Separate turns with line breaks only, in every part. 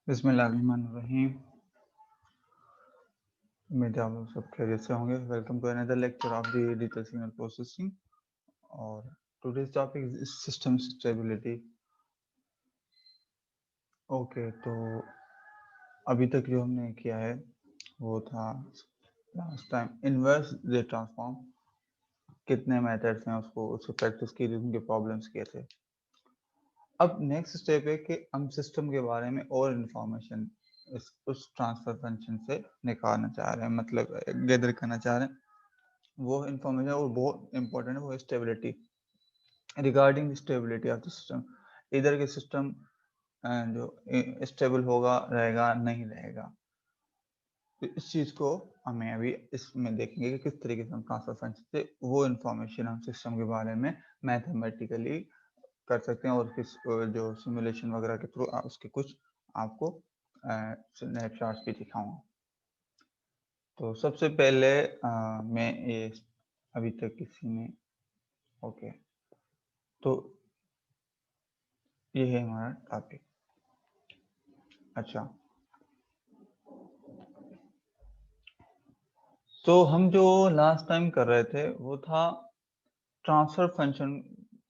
बिस्मिल्लाहिर्रहमानिर्रहीम। उम्मीद है आप लोग सब खैरियत से होंगे। Welcome to another lecture of the digital signal processing और today's topic is system stability. Okay, तो अभी तक जो हमने किया है वो था last time inverse rate transform, कितने मेथड्स हैं उसको प्रैक्टिस की, उनके प्रॉब्लम्स किए थे। अब नेक्स्ट स्टेप है कि हम सिस्टम के बारे में और इन्फॉर्मेशन उस ट्रांसफर फंक्शन से निकालना चाह रहे हैं, मतलब गैदर करना चाह रहे हैं। वो इन्फॉर्मेशन और बहुत इंपॉर्टेंट है, वो है stability. Regarding stability of the system, इधर के सिस्टम जो स्टेबल होगा, रहेगा, नहीं रहेगा, तो इस चीज को हमें अभी इसमें देखेंगे कि किस तरीके से हम ट्रांसफर फंक्शन से वो इन्फॉर्मेशन हम सिस्टम के बारे में मैथमेटिकली कर सकते हैं और किस जो सिमुलेशन वगैरह के थ्रू उसके कुछ आपको स्नैपशॉट्स भी दिखाऊंगा। तो सबसे पहले मैं ये अभी तक किसी ने ओके, तो ये है हमारा टॉपिक। अच्छा, तो हम जो लास्ट टाइम कर रहे थे वो था ट्रांसफर फंक्शन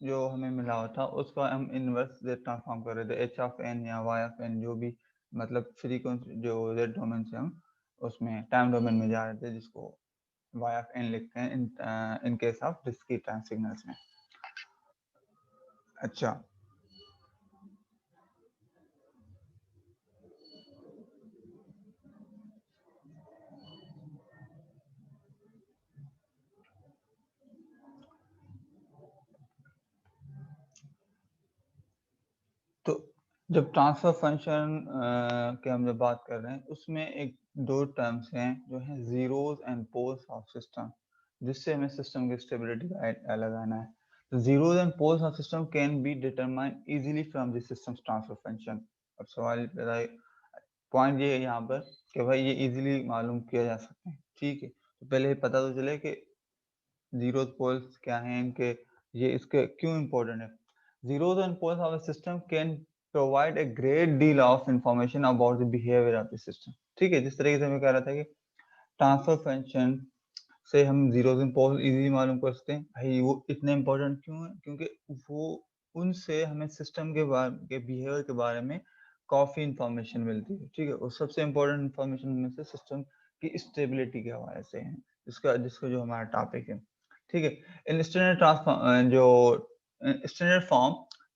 जो हमें मिला हुआ था उसका हम इनवर्स जेड ट्रांसफॉर्म कर रहे थे, एच ऑफ एन या वाई ऑफ एन, जो भी मतलब फ्रीक्वेंसी जो जेड डोमेन से हम उसमें टाइम डोमेन में जा रहे थे, जिसको वाई ऑफ एन लिखते हैं in case of discrete time signals में। अच्छा, तो जब ट्रांसफर फंक्शन के हम जब बात कर रहे हैं उसमें एक दो टर्म्स हैं जो हैं zeros and poles of system, जिससे हमें सिस्टम की स्टेबिलिटी का लगाना है। तो zeros and poles of system can be determined easily from the system's transfer function. अब सवाल पॉइंट ये है यहाँ पर कि भाई ये इजीली मालूम किया जा सकता है, ठीक है। तो पहले पता तो चले कि जीरो पोल्स क्या हैं इनके, ये इसके क्यों इम्पोर्टेंट है। zeros and poles of a system can provide a great deal of information about the behavior of the system, ठीक है। जिस तरीके से मैं कह रहा था कि ट्रांसफर फंक्शन से हम जीरोस एंड पोल्स इजीली मालूम कर सकते हैं। भाई वो इतने इंपॉर्टेंट क्यों है? क्योंकि वो उनसे हमें सिस्टम के बिहेवियर के बारे में काफी इंफॉर्मेशन मिलती है, ठीक है। और सबसे इम्पोर्टेंट इंफॉर्मेशन में से सिस्टम की स्टेबिलिटी के हवाले से है, जिसका जो हमारा टॉपिक है, ठीक है। इन स्टैंडर्ड ट्रांसफॉर्म जो standard form,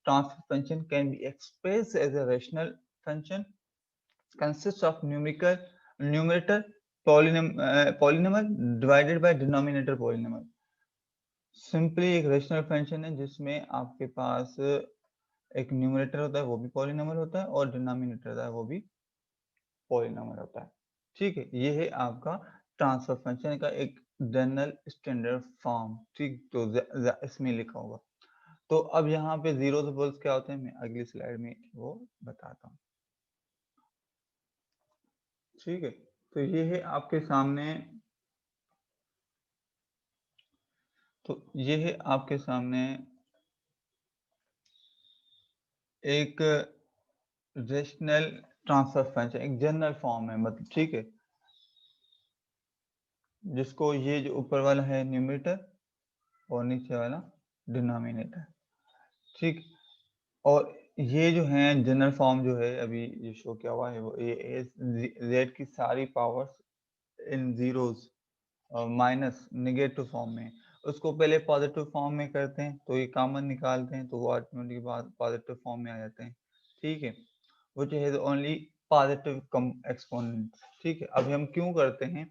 transfer function can be expressed as a rational function, consists of numerator polynomial divided by denominator polynomial। Simply एक रेशनल फंक्शन है जिसमें आपके पास एक न्यूमरेटर होता है, वो भी पॉलिनोमियल होता है, और डिनोमिनेटर होता है, वो भी पॉलिनोमियल होता है, ठीक है। ये है आपका ट्रांसफर फंक्शन का एक जनरल स्टैंडर्ड फॉर्म, ठीक। तो इसमें लिखा होगा। तो अब यहाँ पे जीरो पोल्स क्या होते हैं, मैं अगली स्लाइड में वो बताता हूँ, ठीक है। तो ये है आपके सामने, तो ये है आपके सामने एक रेशनल ट्रांसफर फंक्शन, एक जनरल फॉर्म है, मतलब, ठीक है, जिसको ये जो ऊपर वाला है न्यूमरेटर और नीचे वाला डिनोमिनेटर, ठीक। और ये जो है जनरल फॉर्म जो है अभी ये शो किया हुआ है, वो ये जेड की सारी powers in zeros minus negative form में, उसको पहले पॉजिटिव फॉर्म में करते हैं, तो ये कॉमन निकालते हैं तो वो ऑटोमेटिक पॉजिटिव फॉर्म में आ जाते हैं, ठीक है। Which has only positive exponent, ठीक है। अभी हम क्यों करते हैं?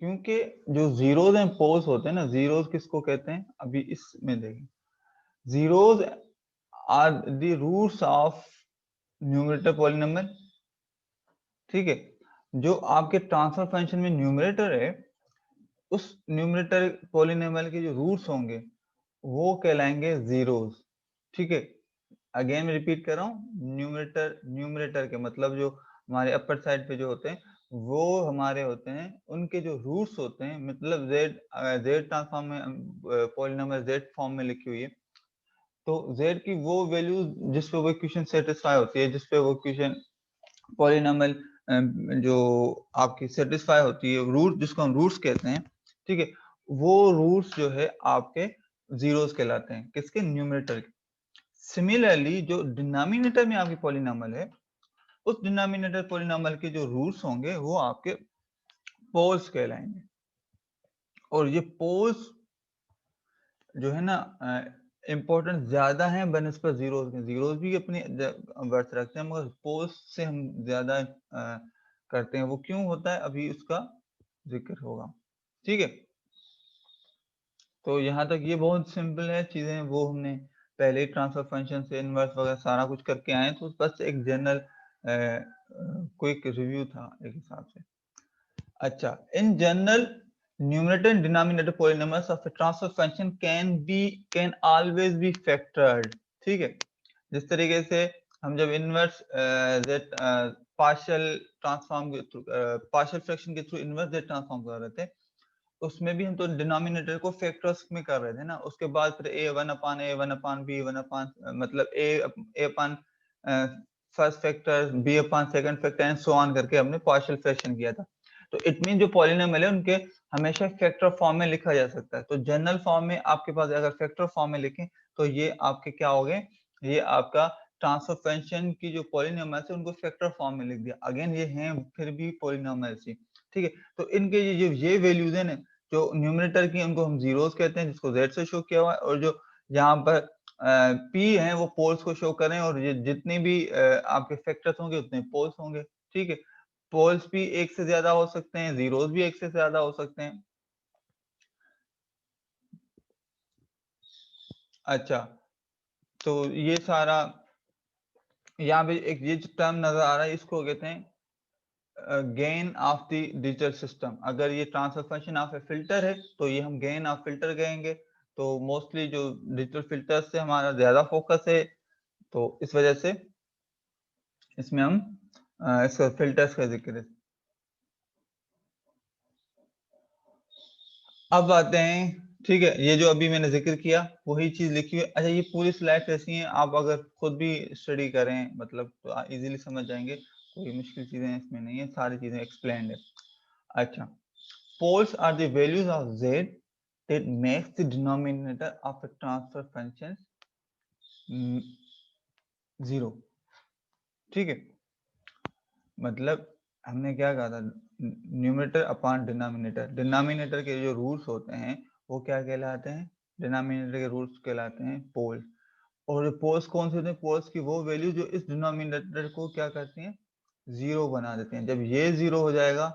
क्योंकि जो जीरोस एंड पोल्स होते हैं ना, जीरोस किसको कहते हैं अभी इसमें देखें, zeros are the roots of numerator polynomial, ठीक है। जो आपके ट्रांसफर फंक्शन में न्यूमरेटर है, उस न्यूमरेटर पॉलिनोमियल के जो रूट्स होंगे वो कहलाएंगे जीरोस, ठीक है। अगेन मैं रिपीट कर रहा हूँ, न्यूमरेटर के मतलब जो हमारे अपर साइड पे जो होते हैं वो हमारे होते हैं, उनके जो रूट्स होते हैं, मतलब जेड ट्रांसफॉर्म में पॉलिनोमियल जेड फॉर्म में लिखी हुई है, तो जेड की वो वैल्यू जिस पे वो इक्वेशन सेटिस्फाई होती है, जिस पे वो इक्वेशन पॉलिनॉमियल जो आपकी सेटिस्फाई होती है, रूट जिसको हम रूट्स कहते हैं, ठीक है, वो रूट्स जो है आपके जीरोस कहलाते हैं, किसके? न्यूमरेटर के। सिमिलरली जो डिनोमिनेटर में आपकी पॉलिनॉमियल है, उस डिनोमिनेटर पॉलिनॉमियल के जो रूट्स होंगे वो आपके पोल्स कहलाएंगे। और ये पोल्स जो है ना इम्पोर्टेंस ज्यादा है बनस्पत जीरोस के। जीरोस भी अपनी वर्थ रखते हैं, मगर पोल्स से हम ज्यादा करते हैं। वो क्यों होता है, अभी उसका जिक्र होगा, ठीक है। तो यहाँ तक ये बहुत सिंपल है चीजें, वो हमने पहले ही ट्रांसफर फंक्शन से इनवर्स वगैरह सारा कुछ करके आए, तो बस एक जनरल क्विक रिव्यू था एक हिसाब से। अच्छा, in general, numerator and denominator polynomials of a transfer function can always be factored, ठीक है। जिस तरीके से हम जब इनवर्स पार्शियल ट्रांसफॉर्म के थ्रू, पार्शियल फ्रैक्शन के थ्रू इनवर्स जेड ट्रांसफॉर्म कर रहे थे, उसमें भी हम तो डिनोमिनेटर को फैक्टर्स में कर रहे थे ना। उसके बाद फिर a1/b 1 मतलब a/, first factor, b/, second factor and so on करके हमने पार्शियल फ्रैक्शन किया था। तो इट मीन जो पॉलिनोमियल है उनके हमेशा फैक्टर फॉर्म में लिखा जा सकता है। तो जनरल फॉर्म में आपके पास अगर फैक्टर फॉर्म में लिखें तो ये आपके क्या हो गए, ये आपका ट्रांसफर फंक्शन की जो पॉलिनोमियल है उनको फैक्टर फॉर्म में लिख दिया। अगेन ये हैं फिर भी पॉलिनोमियल ही, ठीक है। तो इनके ये वैल्यूज है ना, जो न्यूमरेटर की उनको हम जीरोस कहते हैं, जिसको z से शो किया हुआ है, और जो यहाँ पर p है वो पोल्स को शो करें, और ये जितने भी आपके फैक्टर्स होंगे उतने पोल्स होंगे, ठीक है। पोल्स भी एक से ज्यादा हो सकते हैं, जीरोस भी एक से ज्यादा हो सकते हैं। अच्छा, तो ये सारा यहाँ पे एक ये टर्म नजर आ रहा है, इसको कहते हैं gain of the digital system. अगर ये transfer function of A filter है तो ये हम गेन ऑफ फिल्टर कहेंगे। तो मोस्टली जो डिजिटल फिल्टर से हमारा ज्यादा फोकस है, तो इस वजह से इसमें हम इसका फिल्टर्स का जिक्र है। अब आते हैं, ठीक है, ये जो अभी मैंने जिक्र किया वही चीज लिखी हुई है। अच्छा, ये पूरी स्लाइड ऐसी हैं, आप अगर खुद भी स्टडी करें मतलब तो इजीली समझ जाएंगे, कोई मुश्किल चीजें इसमें नहीं है, सारी चीजें एक्सप्लेन्ड है। अच्छा, poles are the values of z that makes the denominator of a transfer function 0, ठीक है। मतलब हमने क्या कहा था, न्यूमरेटर अपॉन डिनोमिनेटर। डिनोमिनेटर के जो रूट्स होते हैं वो क्या कहलाते हैं, डिनोमिनेटर के रूट्स कहलाते हैं पोल्स। और पोल्स कौन से होते हैं, पोल्स की वो वैल्यू जो इस डिनोमिनेटर को क्या करती हैं, जीरो बना देते हैं। जब ये जीरो हो जाएगा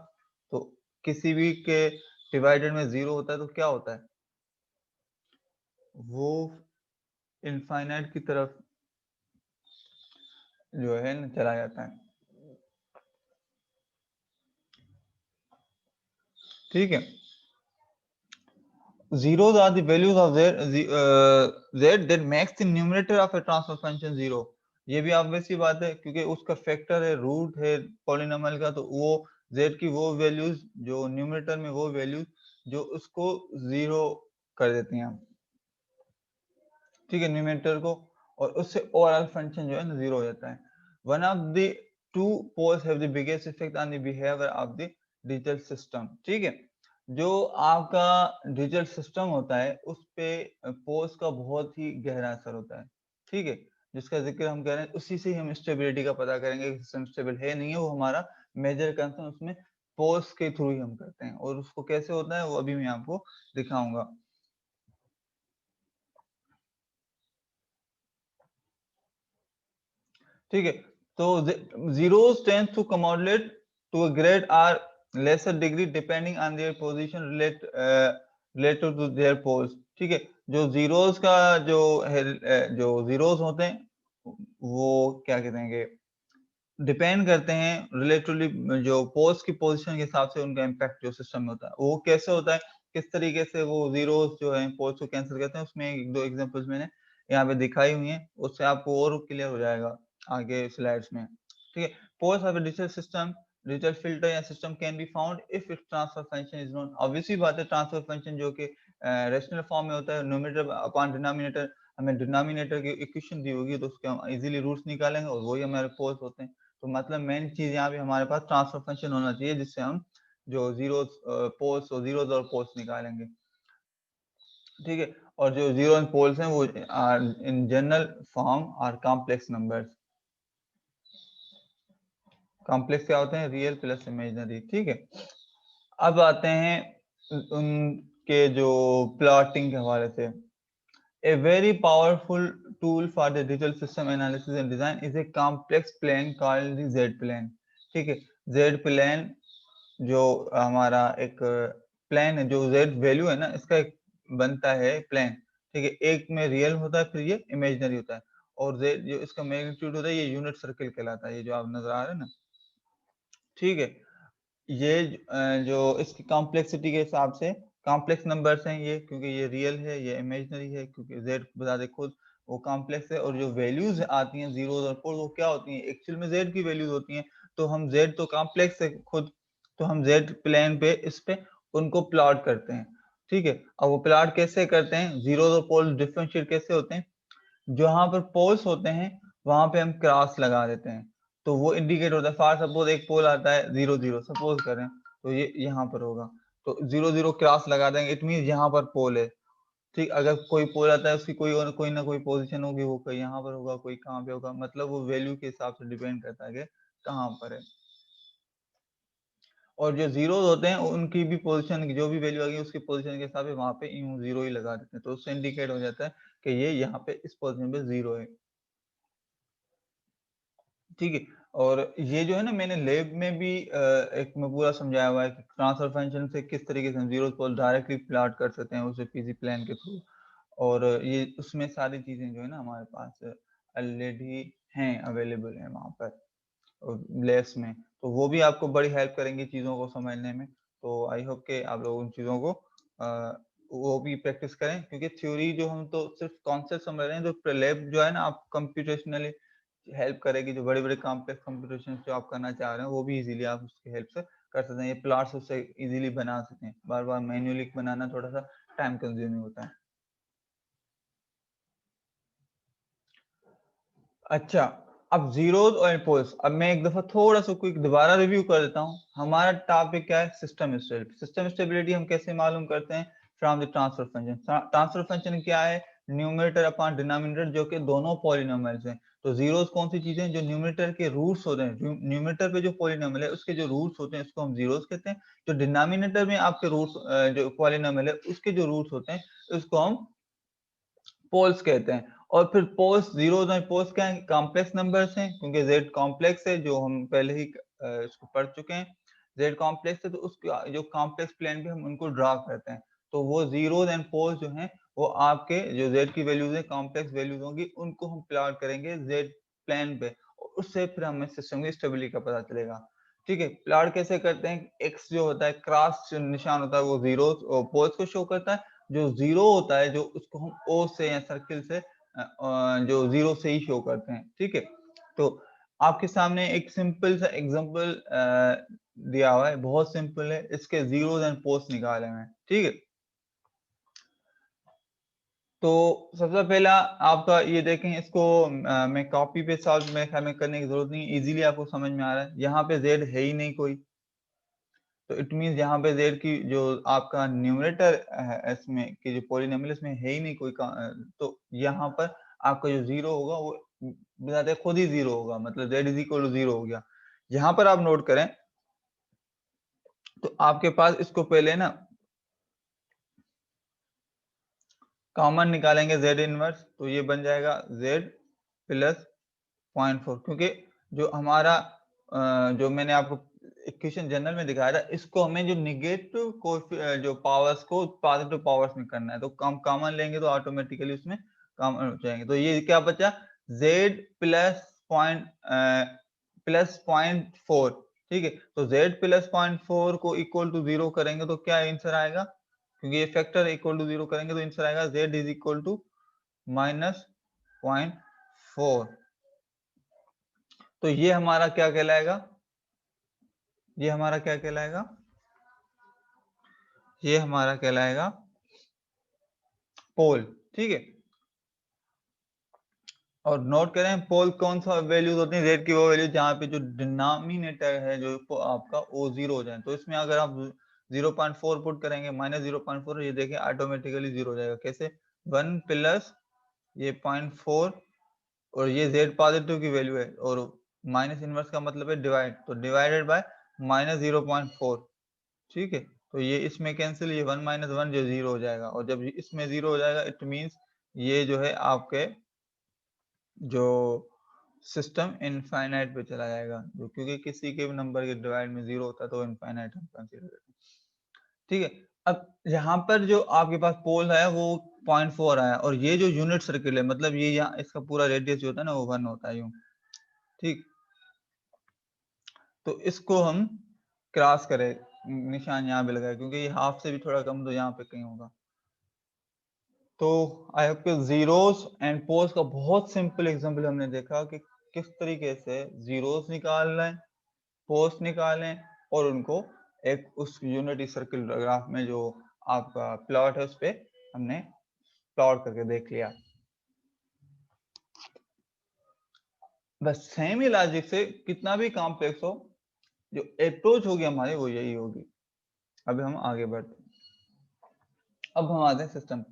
तो किसी भी के डिवाइडेड में जीरो होता है तो क्या होता है, वो इनफाइनाइट की तरफ जो है न चला जाता है, ठीक है। zeros are the values of z that makes the numerator of a transfer function 0। ये भी obvious सी बात है, क्योंकि उसका फैक्टर है, रूट है पॉलिनोमियल का, तो वो z की वो वैल्यूज जो न्यूमरेटर में, वो वैल्यूज जो उसको जीरो कर देती हैं, ठीक है, न्यूमरेटर को, और उससे ओवरऑल फंक्शन जो है ना जीरो हो जाता है। One of the two poles have the biggest effect on the behaviour of the digital system, ठीक है। जो आपका डिजिटल सिस्टम होता है उस पे पोल्स का बहुत ही गहरा असर होता है, ठीक है, जिसका जिक्र हम कह रहे हैं। उसी से हम स्टेबिलिटी का पता करेंगे, सिस्टम स्टेबल है नहीं है, वो हमारा मेजर कंसर्न उसमें पोल्स के थ्रू ही हम करते हैं। और उसको कैसे होता है वो अभी मैं आपको दिखाऊंगा, ठीक है। तो zeros tend to accumulate to a greater or lesser degree depending on their position related to their poles, ठीक है। जो जीरोस का जो है, जो जीरोस होते हैं वो क्या कहते हैं कि डिपेंड करते हैं रिलेटिवली जो पोल्स की पोजीशन के हिसाब से उनका इम्पैक्ट जो सिस्टम में होता है। वो कैसे होता है, किस तरीके से वो जीरोस जो है पोल्स को कैंसिल करते हैं, उसमें एक दो एग्जांपल्स मैंने यहाँ पे दिखाई हुई हैं, उससे आपको और क्लियर हो जाएगा आगे स्लाइड्स में, ठीक है। Poles of a digital system, digital filter या system can be found if its transfer function is known. Obviously बात है, ट्रांसफर फंक्शन जो कि रेशनल फॉर्म में होता है, न्यूमरेटर अपॉन डिनोमिनेटर, हमें डिनोमिनेटर की इक्वेशन दी होगी तो उसके हम इजीली रूट्स निकालेंगे और वही हमारे पोल्स होते हैं। तो मतलब मेन चीज यहाँ पे हमारे पास ट्रांसफर फंक्शन होना चाहिए जिससे हम जो जीरो पोल्स और जीरोस और पोल्स निकालेंगे, ठीक है। और जो जीरो एंड पोल्स हैं वो are in general form are complex numbers. Complex क्या होते हैं? रियल प्लस इमेजिनरी, ठीक है। अब आते हैं उनके जो प्लॉटिंग के हवाले से। A very powerful tool for the digital system analysis and design is a complex plane called the Z plane, ठीक है। Z plane जो हमारा एक प्लेन है, जो Z वैल्यू है ना, इसका एक बनता है प्लेन, ठीक है। एक में रियल होता है, फिर ये इमेजिनरी होता है, और Z जो इसका मैग्नीट्यूड होता है ये यूनिट सर्किल कहलाता है, ये जो आप नजर आ रहे हैं ना, ठीक है। ये जो इसकी कॉम्प्लेक्सिटी के हिसाब से कॉम्प्लेक्स नंबर्स हैं ये, क्योंकि ये रियल है, ये इमेजिनरी है, क्योंकि z बता दे खुद वो कॉम्प्लेक्स है। और जो वैल्यूज आती हैं जीरोस और फोर, वो क्या होती हैं? एक्चुअल में z की वैल्यूज होती हैं। तो हम z तो कॉम्प्लेक्स है खुद, तो हम z प्लेन पे इस पे उनको प्लॉट करते हैं, ठीक है। अब वो प्लॉट कैसे करते हैं? जीरोस और पोल्स डिफरेंशिएट कैसे होते हैं? जहां पर पोल्स होते हैं वहां पे हम क्रॉस लगा देते हैं, तो वो इंडिकेट होता है। फॉर सपोज एक पोल आता है 0 0, सपोज करें, तो ये यहाँ पर होगा, तो 0 0 क्रॉस लगा देंगे, इट मीन यहाँ पर पोल है, ठीक। अगर कोई पोल आता है उसकी कोई ना कोई पोजीशन होगी, वो कहीं यहाँ पर होगा, कोई कहाँ पे होगा, मतलब वो वैल्यू के हिसाब से डिपेंड करता है कि कहाँ पर है। और जो जीरोस होते हैं उनकी भी पोजीशन, जो भी वैल्यू आ गई उसकी पोजीशन के हिसाब से वहां पे यूं जीरो ही लगा देते हैं, तो उससे इंडिकेट हो जाता है कि ये यहाँ पे इस पोजीशन पे जीरो है, ठीक है। और ये जो है ना, मैंने लैब में भी एक में पूरा समझाया हुआ है कि ट्रांसफर फंक्शन से किस तरीके से हम जीरोस को डायरेक्टली प्लॉट कर सकते हैं उसे पीसी प्लान के थ्रू। और ये उसमें सारी चीजें जो है ना हमारे पास ऑलरेडी हैं, अवेलेबल है वहां पर लैब्स में, तो वो भी आपको बड़ी हेल्प करेंगी चीज़ों को समझने में। तो आई होप के आप लोग उन चीज़ों को वो भी प्रैक्टिस करें, क्योंकि थ्योरी जो हम तो सिर्फ कॉन्सेप्ट समझ रहे हैं, जो लैब जो है ना आप कंप्यूटेशनली हेल्प करेगी, जो बड़े बड़े कॉम्प्लेक्स कंप्यूटेशन जो आप करना चाह रहे हैं वो भी इजीली आप उसकी हेल्प से कर सकते हैं। ये प्लॉट्स उससे इजीली बना सकते हैं, बार बार मैन्युअली बनाना थोड़ा सा टाइम कंज्यूमिंग होता है। अच्छा, अब जीरोस और पोल्स, अब मैं एक दफा थोड़ा सा क्विक दोबारा रिव्यू कर देता हूँ। हमारा टॉपिक क्या है? System stability. सिस्टम स्टेबिलिटी हम कैसे मालूम करते हैं? From the transfer function. Transfer function क्या है? न्यूमरेटर अपॉन डिनोमिनेटर, जो कि दोनों पॉलिनोमियल्स हैं। तो जीरोस कौन सी चीजें? जो न्यूमरेटर के रूट्स होते हैं, न्यूमरेटर पे जो पॉलिनोमियल है उसके जो रूट्स होते हैं उसको हम जीरोस कहते हैं। जो डिनोमिनेटर में आपके रूट्स, जो पॉलिनोमियल है उसके जो रूट्स होते हैं उसको हम पोल्स कहते हैं। और फिर पोल्स, जीरोस और पोल्स क्या है? कॉम्प्लेक्स नंबर्स हैं, क्योंकि z कॉम्प्लेक्स है, जो हम पहले ही इसको पढ़ चुके हैं। z कॉम्प्लेक्स है तो उसका जो कॉम्प्लेक्स प्लेन पे हम उनको ड्रा करते हैं, तो वो जीरोस एंड पोल्स जो हैं वो आपके जो z की वैल्यूज है, कॉम्प्लेक्स वैल्यूज होंगी, उनको हम प्लॉट करेंगे z प्लेन पे, और उससे फिर हमें सिस्टम की स्टेबिलिटी का पता चलेगा, ठीक है। प्लॉट कैसे करते हैं? x जो होता है, क्रॉस निशान होता है, वो जीरोस और पोल्स को शो करता है। जो जीरो होता है, जो उसको हम ओ से या सर्किल से जो जीरो से ही शो करते हैं, ठीक है। तो आपके सामने एक सिंपल सा एग्जांपल दिया हुआ है, बहुत सिंपल है, इसके जीरोस एंड पोल्स निकाले हैं, ठीक है। तो सबसे पहला आपका ये देखें, इसको मैं कॉपी पे सॉल्व मेरे ख्याल में करने की जरूरत नहीं, इजीली आपको समझ में आ रहा है। यहाँ पे जेड है ही नहीं कोई, तो इट मीन यहाँ पे z की जो आपका न्यूमरेटर है इसमें की जो पॉलिनोमियल इसमें है ही नहीं कोई तो यहाँ पर आपका जो जीरो होगा वो बताते खुद ही जीरो होगा, मतलब z is equal to zero हो गया। यहाँ पर आप नोट करें तो आपके पास इसको पहले ना कॉमन निकालेंगे z इनवर्स, तो ये बन जाएगा z प्लस 0.4, क्योंकि जो हमारा जो मैंने आपको इक्वेशन जनरल में दिखाया था, इसको हमें जो निगेटिव जो पावर्स को पॉजिटिव पावर्स में करना है, तो हम कॉमन लेंगे तो ऑटोमेटिकली उसमें कॉमन हो जाएंगे। तो ये क्या बचा? z प्लस 0.4, ठीक है। तो z प्लस 0.4 को इक्वल टू जीरो करेंगे तो क्या आंसर आएगा? क्योंकि ये फैक्टर इक्वल टू जीरो करेंगे तो आंसर आएगा z is equal to minus 0.4। तो ये हमारा क्या कहलाएगा? ये हमारा क्या कहलाएगा? ये हमारा कहलाएगा पोल, ठीक है। और नोट करें पोल कौन सा वैल्यूज होती है, z की वो वैल्यू जहाँ पे जो डिनोमिनेटर है जो आपका वो 0 हो जाए। तो इसमें अगर आप 0.4 पुट करेंगे -0.4, ये देखिए ऑटोमेटिकली 0 हो जाएगा। कैसे 1 प्लस ये 0.4 और ये z पॉजिटिव की वैल्यू है और माइनस इनवर्स का मतलब है डिवाइड, तो डिवाइडेड बाय -0.4। ठीक है, तो ये इसमें कैंसिल, ये 1 - 1 जो 0 हो जाएगा। और जब इसमें 0 हो जाएगा इट मींस ये जो है आपके जो सिस्टम इनफाइनाइट पे चला जाएगा, जो क्योंकि किसी के भी नंबर के डिवाइड में 0 होता है तो इनफाइनाइट हम कंसीडर करते हैं। ठीक है, अब यहाँ पर जो आपके पास पोल है वो 0.4 आया और ये जो यूनिट सर्किल है मतलब ये यहाँ इसका पूरा रेडियस जो होता है ना वो 1 होता है यूं। ठीक, तो इसको हम क्रॉस करें, निशान यहाँ पे लगाए क्योंकि ये हाफ से भी थोड़ा कम तो यहाँ पे कहीं होगा। तो आई होप कि जीरोस एंड पोल्स का बहुत सिंपल एग्जांपल हमने देखा कि किस तरीके से जीरोस निकालें, पोल्स निकालें और उनको एक उस यूनिटी सर्किल ग्राफ में जो आपका प्लॉट है उस पे हमने प्लॉट करके देख लिया। बस सेम ही लॉजिक से कितना भी कॉम्प्लेक्स हो, जो अप्रोच होगी हमारी वो यही होगी। अभी हम आगे बढ़ते हैं। अब हम आते हैं system.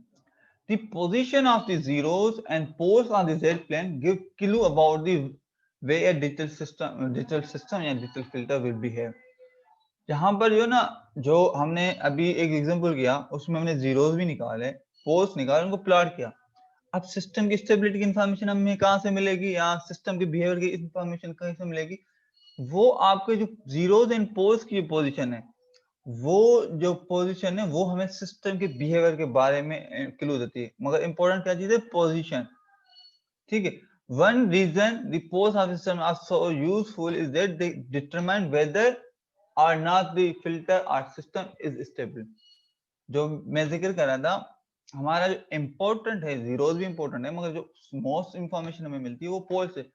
The position of the zeros and poles on the Z plane give clue about the way a digital system या digital filter will behave। यहाँ पर जो ना जो हमने अभी एक एग्जांपल किया उसमें हमने जीरोस भी निकाले, पोल्स निकाले, उनको प्लॉट किया। अब सिस्टम की स्टेबिलिटी की इंफॉर्मेशन हमें कहाँ से मिलेगी या सिस्टम के बिहेवियर की इंफॉर्मेशन कहाँ से मिलेगी? वो आपके जो जीरोस एंड पोल्स की पोजीशन है, वो जो पोजीशन है वो हमें सिस्टम के बिहेवियर के बारे में क्लू देती है। मगर इंपॉर्टेंट क्या चीज है? पोजीशन। ठीक है, one reason the poles of system are so useful is that they determine whether or not the filter or system is stable. जो मैं जिक्र कर रहा था, हमारा जो इम्पोर्टेंट है, जीरोस भी इम्पोर्टेंट है मगर जो मोस्ट इंफॉर्मेशन हमें मिलती है वो पोल्स से।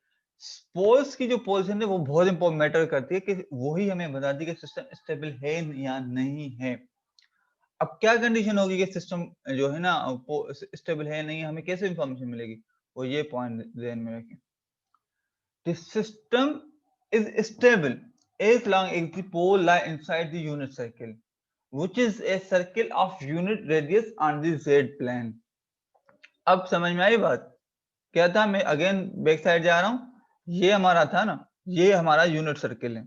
पोल्स की जो पोजीशन है वो बहुत इंपॉर्टेंट मैटर करती है कि वही हमें बताती है कि सिस्टम स्टेबल है या नहीं है। अब क्या कंडीशन होगी कि सिस्टम जो है ना स्टेबल है नहीं, हमें कैसे इंफॉर्मेशन मिलेगी? वो ये पॉइंट ध्यान में रखें। The system is stable as long as the pole lie inside the unit circle, which is a circle of unit radius on the z plane। अब समझ में आई बात? क्या था? मैं अगेन बैक साइड जा रहा हूं, ये हमारा था ना, ये हमारा यूनिट सर्किल है।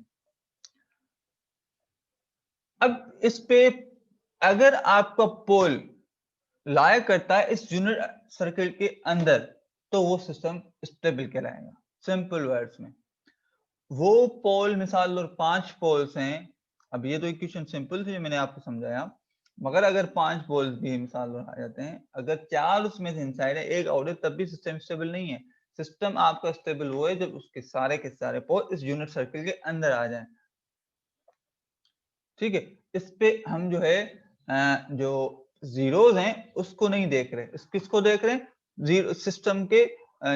अब इस पे अगर आपका पोल लाया करता है इस यूनिट सर्किल के अंदर तो वो सिस्टम स्टेबल कहलाएगा। सिंपल वर्ड्स में वो पोल, मिसाल और 5 पोल्स हैं। अब ये तो इक्वेशन सिंपल थी जो मैंने आपको समझाया, मगर अगर 5 पोल्स भी मिसाल और आ जाते हैं, अगर 4 उसमें से इनसाइड है, एक आउट है, तब भी सिस्टम स्टेबल नहीं है। सिस्टम आपका स्टेबल हुआ है जब उसके सारे के सारे पोल इस यूनिट सर्किल के अंदर आ जाए। ठीक है, इस पे हम जो है जो जीरोस हैं उसको नहीं देख रहे, किसको देख रहे हैं? जीरो सिस्टम के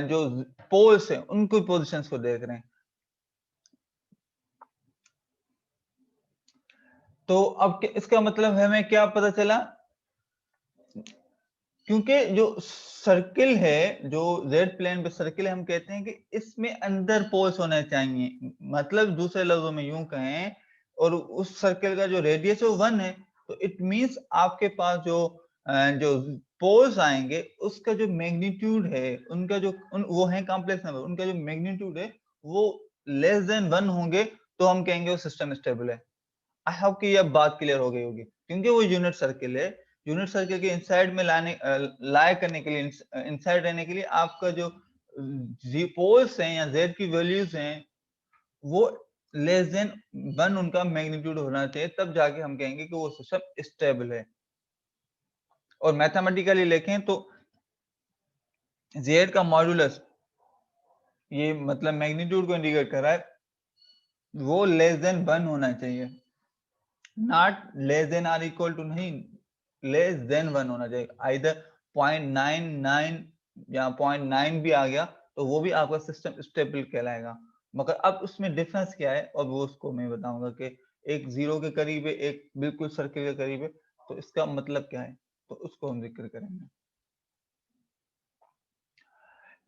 जो पोल्स हैं उनकी पोजीशंस को देख रहे हैं। तो अब इसका मतलब हमें क्या पता चला? क्योंकि जो सर्किल है, जो जेड प्लेन पे सर्किल है, हम कहते हैं कि इसमें अंदर पोल्स होने चाहिए। मतलब दूसरे लफ्जों में यूं कहें, और उस सर्किल का जो रेडियस है वो 1 है, तो इट मींस आपके पास जो पोल्स आएंगे उसका जो मैग्नीट्यूड है, उनका जो वो है कॉम्प्लेक्स नंबर, उनका जो मैग्नीट्यूड है वो लेस देन 1 होंगे तो हम कहेंगे वो सिस्टम स्टेबल है। आई होप कि ये बात क्लियर हो गई होगी, क्योंकि वो यूनिट सर्किल है। यूनिट सर्किल के इनसाइड में लाए करने के लिए, इनसाइड रहने के लिए आपका जो जी पोल्स हैं या जेड की वैल्यूज हैं वो लेस देन 1 उनका मैग्नीट्यूड होना चाहिए, तब जाके हम कहेंगे कि वो सिस्टम स्टेबल है। और मैथमेटिकली लिखें तो जेड का मॉड्यूलस, ये मतलब मैग्नीट्यूड को इंडिकेट कर रहा है, वो लेस देन 1 होना चाहिए, not less than or equal to, नहीं, लेस देन 1 होना चाहिए। आइदर 0.99 या 0.9 भी आ गया तो वो भी आपका सिस्टम स्टेबल कहलाएगा। मगर अब उसमें डिफरेंस क्या है और वो उसको मैं बताऊंगा कि एक जीरो के करीब है, एक बिल्कुल सर्किल के करीब है, तो इसका मतलब क्या है, तो उसको हम जिक्र करेंगे।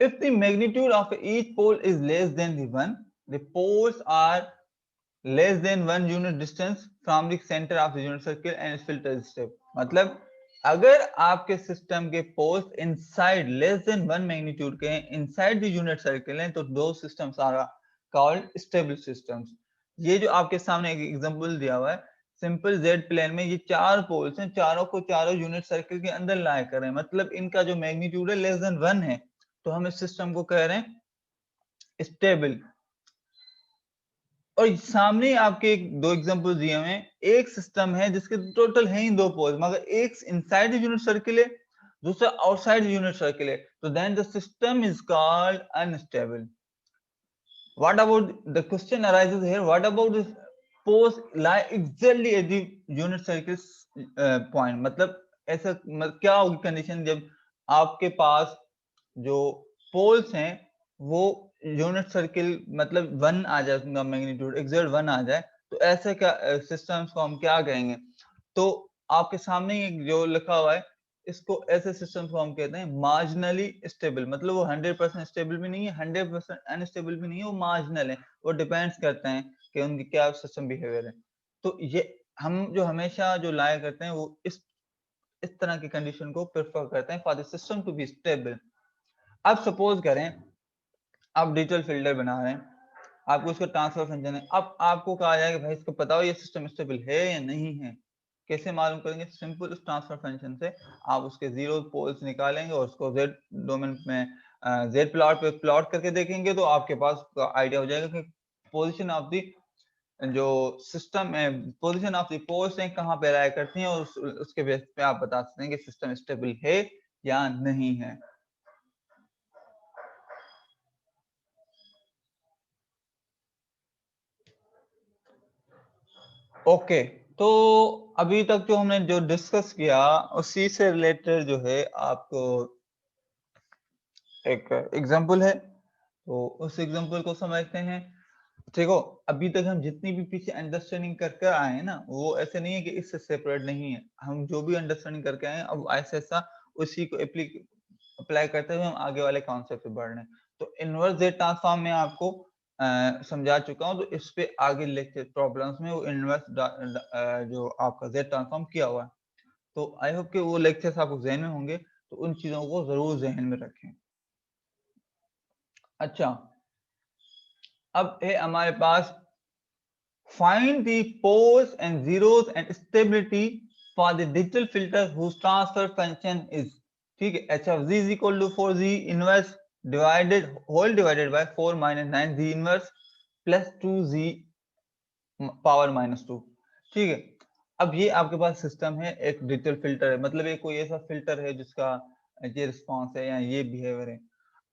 If the magnitude of each pole is less than the one, the poles are less than 1 unit distance from the center of the unit circle and its filter step. मतलब अगर आपके सिस्टम के poles inside less than 1 magnitude के हैं, inside the unit circle हैं, तो दो systems are called stable systems. ये जो आपके सामने एक एग्जांपल दिया हुआ है, सिंपल जेड प्लेन में ये चार पोल्स हैं, चारों को चारों यूनिट सर्किल के अंदर लाई कर रहे हैं, मतलब इनका जो मैग्नीट्यूड है लेस देन 1 है, तो हम इस सिस्टम को कह रहे हैं स्टेबल. और सामने आपके दो एग्जांपल दिए हुए हैं, एक सिस्टम है जिसके टोटल है ही दो पोल्स, मगर एक इनसाइड यूनिट सर्किल है, दूसरा आउटसाइड यूनिट सर्किल है, तो then the system is called unstable. What about the question arises here? What about this poles lie exactly at the unit circle point? मतलब ऐसा क्या होगी कंडीशन जब आपके पास जो पोल्स हैं वो यूनिट सर्किल मतलब 1 आ जाए, उनका मैग्नीट्यूड एग्जैक्ट 1 आ जाए, तो ऐसे क्या सिस्टम्स को हम क्या कहेंगे? तो आपके सामने एक जो लिखा हुआ है, इसको ऐसे सिस्टम को हम कहते हैं मार्जिनली स्टेबल. मतलब वो 100% स्टेबल भी नहीं है, 100% अनस्टेबल भी नहीं है, वो मार्जिनल है. वो डिपेंड्स करते हैं कि उनकी क्या सिस्टम बिहेवियर है. तो ये हम जो हमेशा जो लाया करते हैं वो इस तरह की कंडीशन को प्रेफर करते हैं for the system to be stable. अब सपोज करें आप डिजिटल फिल्टर बना रहे हैं, आपको इसका ट्रांसफर फंक्शन है, अब आपको कहा जाएगा भाई इसको बताओ ये सिस्टम स्टेबल है या नहीं है. कैसे मालूम करेंगे? सिंपल उस ट्रांसफर फंक्शन से आप उसके जीरो पोल्स निकालेंगे और उसको जेड डोमेन में जेड प्लॉट पे प्लॉट करके देखेंगे, तो आपके पास आइडिया हो जाएगा कि पोजीशन ऑफ द जो सिस्टम है, पोजीशन ऑफ द पोल्स हैं कहाँ पे राय करती हैं, और उसके बेस पे आप बता सकते हैं कि सिस्टम स्टेबल है या नहीं है. ओके, तो अभी तक जो हमने जो डिस्कस किया उसी से रिलेटेड जो है आपको एक एग्जांपल है, तो उस एग्जांपल को समझते हैं. देखो अभी तक हम जितनी भी पीछे अंडरस्टैंडिंग करके आए हैं ना, वो ऐसे नहीं है कि इससे सेपरेट नहीं है. हम जो भी अंडरस्टैंडिंग करके आए हैं अब ऐसा ऐसा उसी को अप्लाई करते हुए हम आगे वाले कॉन्सेप्ट पे बढ़ रहे हैं. तो इनवर्स जेड ट्रांसफॉर्म में आपको समझा चुका हूँ, तो इस पे आगे लेक्चर प्रॉब्लम्स में वो इनवर्स जो आपका जेड ट्रांसफॉर्म किया हुआ है, तो आई होप कि वो लेक्चर्स आपको जहन में होंगे, तो उन चीजों को जरूर जहन में रखें. अच्छा, अब है हमारे पास find the poles and zeros and stability for the digital filter whose transfer function is, ठीक है, h of z is equal to 4z inverse divided whole divided by 4 minus 9 z inverse plus 2z power -2. ठीक है, अब ये आपके पास system है, एक digital filter है, मतलब ये कोई ऐसा फिल्टर है जिसका ये रिस्पॉन्स है या ये बिहेवियर है.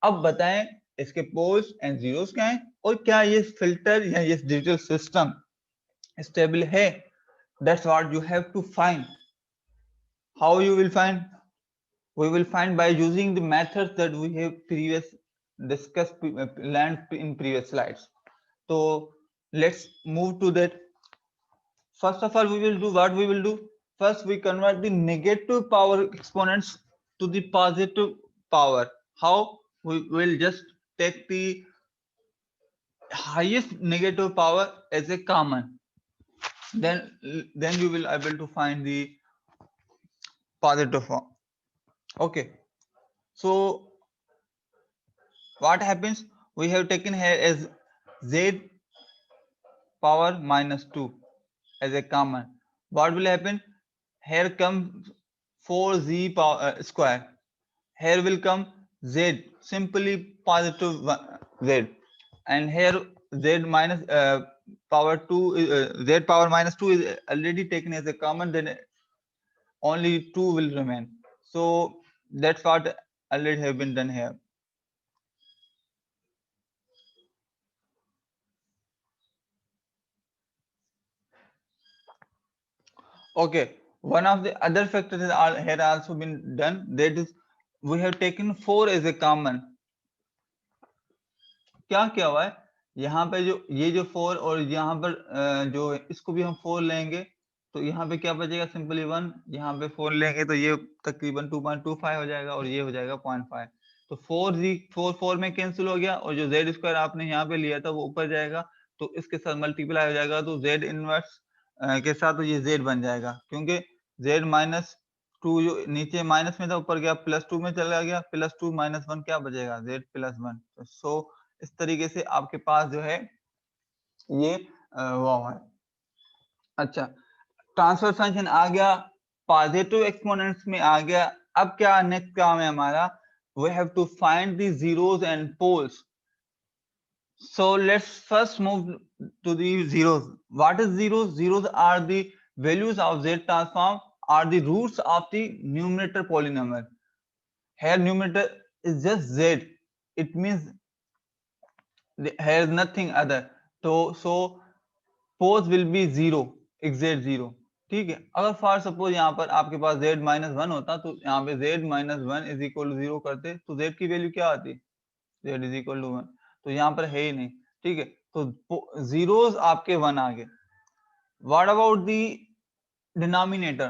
अब बताएं इसके पोल्स एंड जीरोस क्या है, और क्या ये फिल्टर या ये डिजिटल सिस्टम स्टेबल है. That's what you have to find. How you will find? We will find by using the methods that we have discussed learned in previous slides. So let's move to that. First of all, we will do what we will do. First, we convert the negative power exponents to the positive power. How? We will just take the highest negative power as a common. Then you will able to find the positive form. Okay, so what happens? We have taken here as z power -2 as a common. What will happen? Here comes 4z power square. Here will come z, simply positive z, and here z minus power 2 z power -2 is already taken as a common, then only 2 will remain. So that's what already have been done here. Okay, one of the other factors had also been done, that is we have taken 4 as a common. क्या क्या हुआ है यहाँ पे, जो ये जो 4 और यहाँ पर जो इसको भी हम 4 लेंगे, तो यहाँ पे क्या बचेगा? सिंपली 1. यहाँ पे 4 लेंगे तो ये तकरीबन 2.25 हो जाएगा और ये हो जाएगा 0.5. तो 4 में कैंसिल हो गया और जो जेड स्क्वायर आपने यहाँ पे लिया था वो ऊपर जाएगा, तो इसके साथ मल्टीप्लाई हो जाएगा, तो जेड इनवर्स के साथ तो ये जेड बन जाएगा, क्योंकि जेड माइनस 2 जो नीचे माइनस में था ऊपर गया +2 में चला गया, +2 -1 क्या बचेगा, जेड +1। सो इस तरीके से आपके पास जो है ये वो है। अच्छा, ट्रांसफर फंक्शन आ गया, पॉजिटिव एक्सपोनेंट्स में आ गया। अब क्या नेक्स्ट काम है हमारा, we have to find the zeros and poles. So let's first move to the zeros. What is zeros? Zeros are the values of z transform, are the roots of the numerator polynomial. Here numerator is just z, it means here is nothing other, so pose will be 0, exact 0। ठीक है, अगर for suppose यहाँ पर आपके पास z -1 होता तो यहाँ पे z -1 इज इक्वल टू 0 करते, तो z की वैल्यू क्या आती, z इज इक्वल टू 1, तो यहाँ पर है ही नहीं। ठीक है, तो जीरोस आपके 1 आ गए। What about the denominator,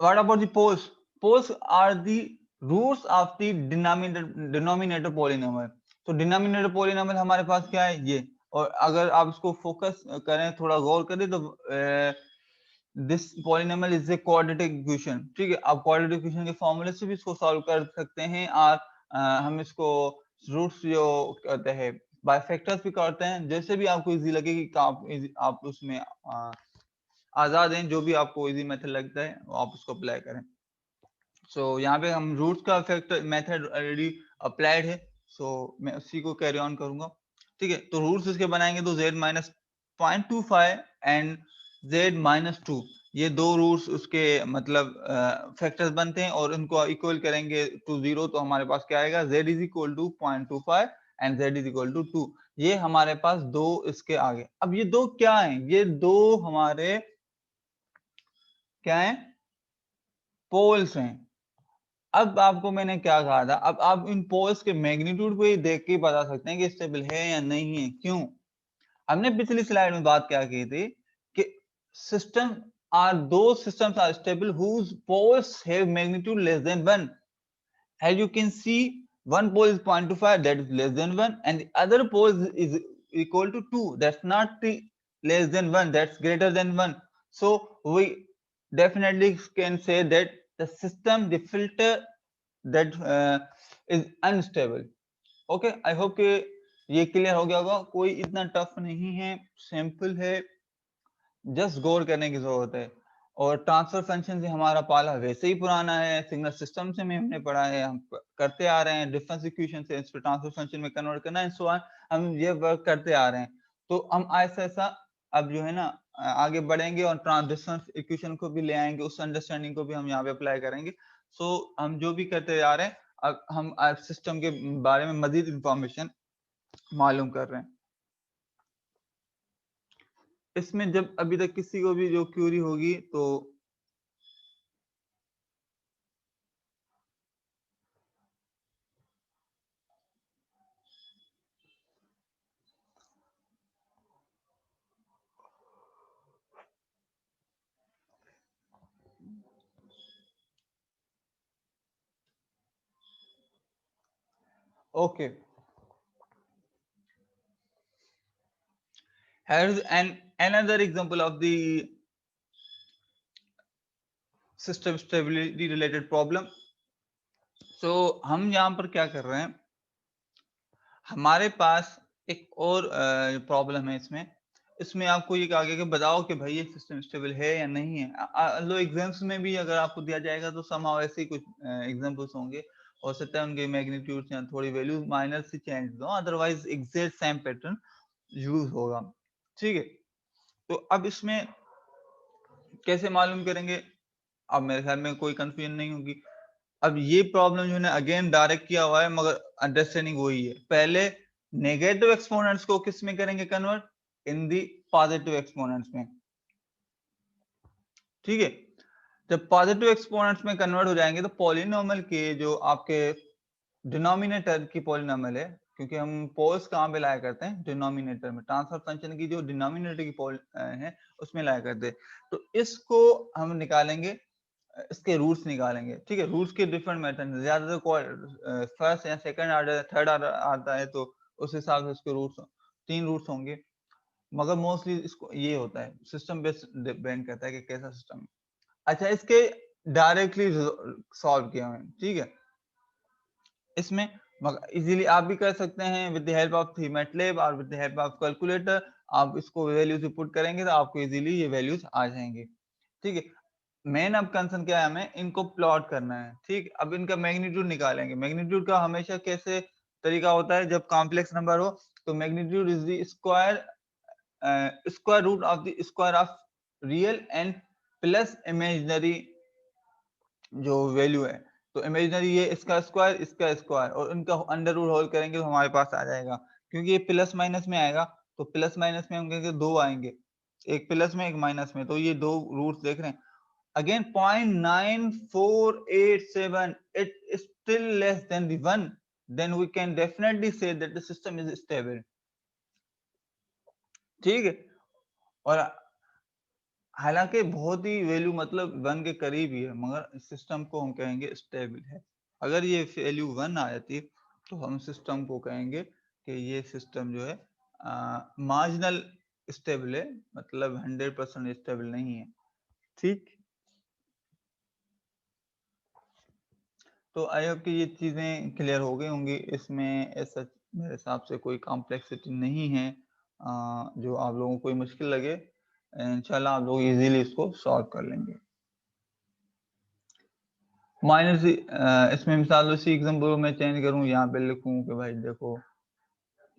what about the poles, poles are the roots of the denominator polynomial. तो डिनोमिनेटर पॉलिनोमियल हमारे पास क्या है, ये। और अगर आप इसको फोकस करें, थोड़ा गौर करें, तो this polynomial is a quadratic equation. ठीक है, आप क्वाड्रेटिक इक्वेशन के फॉर्मूले से भी इसको सॉल्व कर सकते हैं, और हम इसको रूट्स जो कहते हैं बाय फैक्टर्स भी करते हैं, जैसे भी आपको इजी लगे कि आप उसमें आजाद हैं, जो भी आपको इजी मेथड लगता है आप उसको अप्लाई करें। सो यहाँ पे हम रूट्स का फैक्टर मेथड ऑलरेडी अप्लाइड है, सो मैं उसी को कैरी ऑन करूंगा। ठीक है, तो रूट्स इसके बनाएंगे तो z -0.25 एंड z -2, ये दो रूट्स उसके मतलब फैक्टर्स बनते हैं, और इनको इक्वल करेंगे टू 0, तो हमारे पास क्या आएगा, z is equal to 0.25 and z is equal to 2। ये हमारे पास दो इसके आगे। अब ये दो क्या है, ये दो हमारे क्या है, पोल्स हैं। अब आपको मैंने क्या कहा था, अब आप इन पोल्स के मैग्नीट्यूड को ही देख के बता सकते हैं कि स्टेबल है या नहीं है। क्यों, हमने पिछली स्लाइड में बात क्या की थी कि सिस्टम आर दो systems are stable whose poles have magnitude less than 1। as you can see, one pole is 0.25, that is less than 1, and the other pole is equal to 2, that's not the less than 1, that's greater than 1. So we definitely can say that the system, the filter that is unstable. Okay, I hope कि ये clear हो गया होगा, कोई इतना tough नहीं है, simple है, जस्ट गौर करने की जरूरत है। और ट्रांसफर फंक्शन से हमारा पाला वैसे ही पुराना है, सिग्नल सिस्टम से हमने पढ़ा है, हम करते आ रहे हैं, डिफरेंस इक्वेशन से इसको ट्रांसफर फंक्शन में कन्वर्ट करना है, सो हम ये वर्क करते आ रहे हैं। तो हम ऐसा ऐसा अब जो है ना आगे बढ़ेंगे और डिफरेंस इक्वेशन को भी ले आएंगे, उस अंडरस्टैंडिंग को भी हम यहाँ पे अप्लाई करेंगे। सो हम जो भी करते आ रहे हैं, अब हम सिस्टम के बारे में मजीद इंफॉर्मेशन मालूम कर रहे हैं। इसमें जब अभी तक किसी को भी जो क्यूरी होगी तो okay, here's another example of the system stability related problem. So हम यहाँ पर क्या कर रहे हैं, हमारे पास एक और प्रॉब्लम है इसमें आपको ये कहा गया कि बताओ कि भाई ये सिस्टम स्टेबल है या नहीं है। लो एग्जाम्स में भी अगर आपको दिया जाएगा तो समहाउ ऐसे ही कुछ एग्जांपल्स होंगे, हो सकता है उनके मैग्नीट्यूड या थोड़ी वैल्यू माइनर से चेंज हो, otherwise exact same pattern use होगा। ठीक है, तो अब इसमें कैसे मालूम करेंगे, अब मेरे ख्याल में कोई कंफ्यूजन नहीं होगी। अब ये प्रॉब्लम जो है अगेन डायरेक्ट किया हुआ है, मगर अंडरस्टैंडिंग वही है। पहले नेगेटिव एक्सपोनेंट्स को किस में करेंगे convert, in the positive exponents में। ठीक है, जब पॉजिटिव एक्सपोनेंट्स में कन्वर्ट हो जाएंगे तो पॉलिनोमियल के जो आपके डिनोमिनेटर की पॉलिनोमियल है, क्योंकि हम पोल्स कहाँ पे लाया करते हैं, डिनोमिनेटर में। ट्रांसफर फंक्शन की जो डिनोमिनेटर की पोल है उसमें लाया करते हैं, तो इसको हम निकालेंगे इसके रूट्स निकालेंगे, ठीक है। रूट्स के डिफरेंट मेथड, ज्यादातर फर्स्ट या सेकंड ऑर्डर, थर्ड ऑर्डर आता है तो उस हिसाब से उसके रूट्स 3 रूट्स होंगे, मगर मोस्टली इसको ये होता है, सिस्टम बेस्ड डिपेंड करता है कि कैसा सिस्टम है। अच्छा, इसके डायरेक्टली सॉल्व किया है, ठीक है। इसमें इजीली आप भी कर सकते हैं with the help of MATLAB और with the help of calculator. आप इसको वैल्यूज पुट करेंगे तो आपको इजीली ये वैल्यूज आ जाएंगी, ठीक है। मेन अब कंसर्न क्या है, हमें इनको प्लॉट करना है, ठीक। अब इनका मैग्नीट्यूड निकालेंगे। मैग्नीट्यूड का हमेशा कैसे तरीका होता है, जब कॉम्प्लेक्स नंबर हो तो magnitude is the square root of the square of real and plus imaginary जो वैल्यू है। तो इमेजिनरी ये इसका स्क्वायर और इनका अंडर रूट होल करेंगे तो हमारे पास आ जाएगा। क्योंकि ये प्लस माइनस में आएगा तो प्लस माइनस में हम कहेंगे 2 आएंगे, एक प्लस में एक माइनस में, तो ये 2 रूट्स देख रहे हैं। Again 0.9487, it is still less than the 1, then we can definitely say that the system is stable, ठीक है। और हालांकि बहुत ही वैल्यू मतलब 1 के करीब ही है, मगर सिस्टम को हम कहेंगे स्टेबल है। अगर ये वैल्यू 1 आ जाती तो हम सिस्टम को कहेंगे कि ये सिस्टम जो है मार्जिनल स्टेबल है, मतलब 100% स्टेबल नहीं है, ठीक। तो आई होप कि ये चीज़ें क्लियर हो गई होंगी। इसमें ऐसा मेरे हिसाब से कोई कॉम्प्लेक्सिटी नहीं है जो आप लोगों को कोई मुश्किल लगे। इंशाल्लाह आप लोग इजीली इसको सॉल्व कर लेंगे। माइनस इसमें मिसाल सी एग्जाम्पल मैं चेंज करूं, यहाँ पे लिखूं कि भाई देखो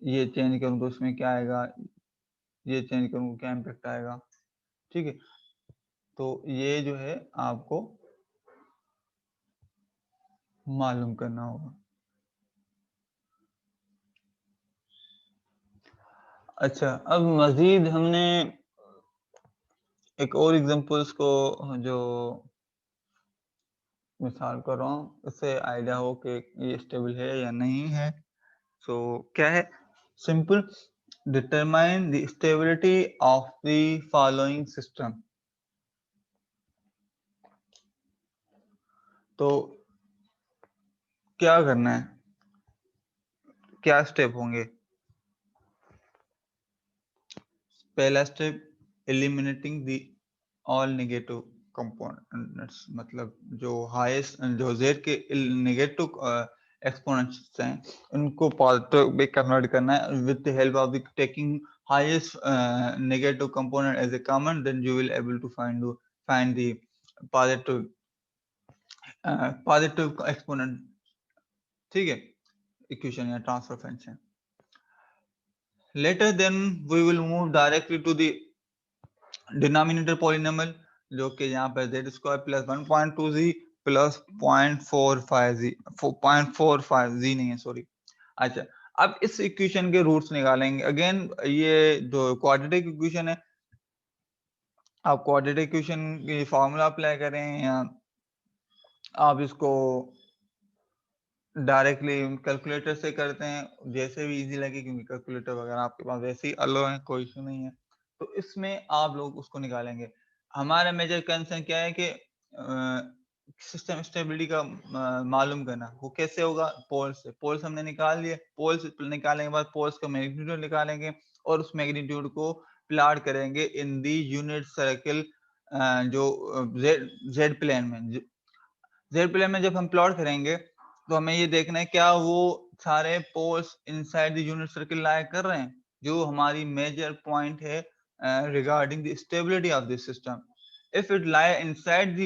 ये चेंज करूं तो उसमें क्या आएगा, ये चेंज करूं क्या इम्पेक्ट आएगा, ठीक है। तो ये जो है आपको मालूम करना होगा। अच्छा, अब मजीद हमने एक और एग्जांपल्स को जो मिसाल कर रहा हूँ, उससे आइडिया हो कि ये स्टेबल है या नहीं है। सो क्या है, simple, determine the stability of the following system. तो क्या करना है, क्या स्टेप होंगे। पहला step, eliminating the all negative components, मतलब जो हाईएस्ट जो z के नेगेटिव एक्सपोनेंट्स हैं उनको पॉजिटिव में कन्वर्ट करना है with the help of the taking highest negative component as a common, then you will able to find the positive exponent, ठीक है, इक्वेशन या transfer function. later then we will move directly to the denominator polynomial, जो कि यहाँ पर z square plus 1.2z plus 0.45z 0.45z नहीं है sorry. अच्छा, अब इस इक्वेशन के रूट्स निकालेंगे। अगेन ये जो क्वाड्रेटिक इक्वेशन है, आप क्वाड्रेटिक इक्वेशन की फॉर्मूला अप्लाई करें या आप इसको डायरेक्टली कैलकुलेटर से करते हैं, जैसे भी इजी लगे, क्योंकि कैलकुलेटर वगैरह आपके पास वैसे ही अलो है, कोई इशू नहीं है। तो इसमें आप लोग उसको निकालेंगे। हमारा मेजर कंसर्न क्या है कि सिस्टम स्टेबिलिटी का मालूम करना। वो कैसे होगा, पोल्स से। पोल्स हमने निकाल लिए, पोल्स निकालने के बाद पोल्स का मैग्नीट्यूड निकालेंगे और उस मैग्नीट्यूड को प्लॉट करेंगे इन दी यूनिट सर्कल, जो जेड प्लेन में। जेड प्लेन में जब हम प्लॉट करेंगे तो हमें ये देखना है क्या वो सारे poles inside the unit circle lie कर रहे हैं, जो हमारी मेजर पॉइंट है regarding the stability of this system. If it lie inside the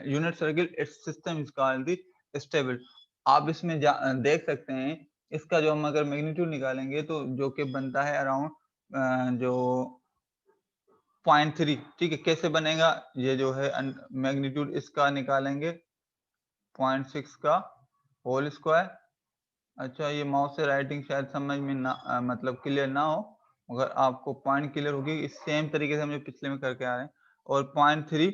unit circle, its system is called the stable. आप इसमें देख सकते हैं, इसका जो हम अगर मैग्नीट्यूड निकालेंगे तो जो कि बनता है अराउंड जो 0.3, ठीक है। कैसे बनेगा, ये जो है मैग्नीट्यूड इसका निकालेंगे 0.6 का होल स्क्वायर। अच्छा, ये माउस से राइटिंग शायद समझ में ना मतलब क्लियर ना हो, मगर आपको पॉइंट क्लियर होगी। इस सेम तरीके से हम जो पिछले में करके आ रहे हैं, और 0.3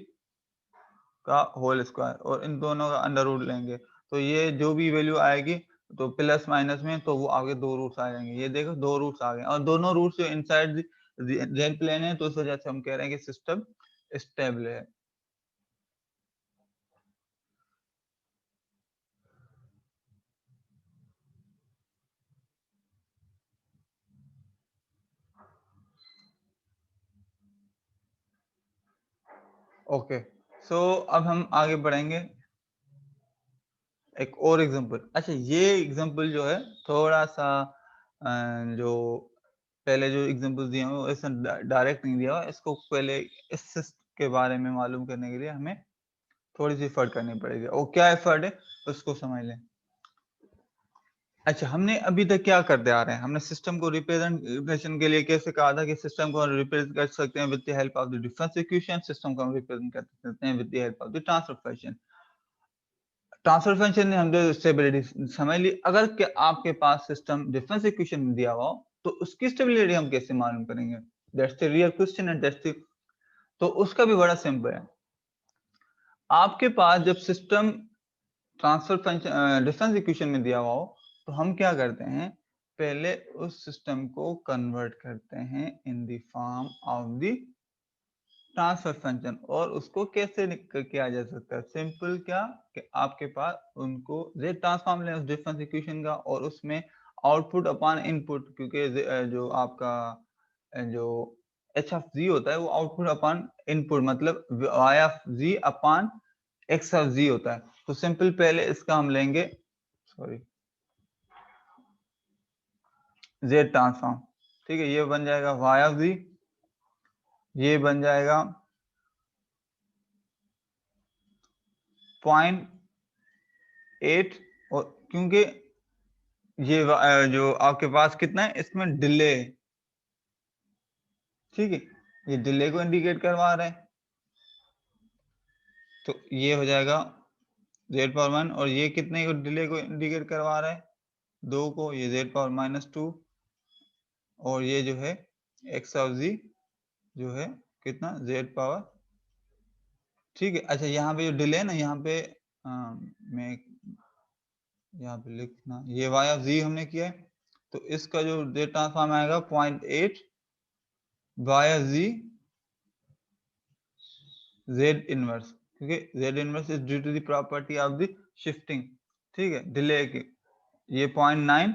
का होल स्क्वायर, और इन दोनों का अंडर रूट लेंगे तो ये जो भी वैल्यू आएगी तो प्लस माइनस में, तो वो आगे 2 रूट्स आ जाएंगे। ये देखो 2 रूट्स आ गए, और दोनों रूट्स इनसाइड जेड प्लेन है, तो इस वजह से हम कह रहे हैं कि सिस्टम स्टेबल है। ओके, सो अब हम आगे बढ़ेंगे एक और एग्जांपल। अच्छा, ये एग्जांपल जो है थोड़ा सा जो पहले जो एग्जांपल दिए हुए ऐसा डायरेक्ट नहीं दिया हुआ, इसको पहले इस के बारे में मालूम करने के लिए हमें थोड़ी सी एफर्ट करनी पड़ेगी। और क्या एफर्ट है उसको समझ लें। अच्छा, हमने अभी तक क्या करते आ रहे हैं, हमने सिस्टम को रिप्रेजेंटेशन के लिए कैसे कहा था कि सिस्टम को रिप्रेजेंट कर सकते हैं with the help of the difference equation, system को हम रिप्रेजेंट कर सकते हैं with the help of the transfer function. Transfer function ने हमने स्टेबिलिटी समझ ली। अगर के आपके पास सिस्टम डिफरेंस इक्वेशन में दिया हुआ हो तो उसकी स्टेबिलिटी हम कैसे मालूम करेंगे, that's the real question and that's the, तो उसका भी बड़ा सिंपल है। आपके पास जब system transfer function difference equation में दिया हुआ हो तो हम क्या करते हैं, पहले उस सिस्टम को कन्वर्ट करते हैं in the form of the transfer function. और उसको कैसे किया जा सकता है, सिंपल क्या कि आपके पास उनको z ट्रांसफॉर्म लें उस डिफरेंस इक्वेशन का, और उसमें आउटपुट अपॉन इनपुट, क्योंकि जो आपका जो h ऑफ z होता है वो आउटपुट अपॉन इनपुट मतलब y of z upon x of z होता है। तो सिंपल पहले इसका हम लेंगे, सॉरी, z ट्रांसफॉर्म, ठीक है, ये बन जाएगा y ऑफ z, ये बन जाएगा 0.8, और क्योंकि ये जो आपके पास कितना है इसमें डिले, ठीक है, ये डिले को इंडिकेट करवा रहे हैं, तो ये हो जाएगा z पावर 1, और ये कितने को डिले को इंडिकेट करवा रहा है, 2 को, ये z पावर -2, और ये जो है x ऑफ z जो है कितना z पावर, ठीक है। अच्छा, यहाँ पे जो डिले है ना, यहाँ पे मैं यहाँ पे लिखना, ये y ऑफ z हमने किया है, तो इसका जो z ट्रांसफॉर्म आएगा 0.8 y of z z inverse, क्योंकि z inverse is due to the property of the shifting, ठीक है, डिले की, ये 0.9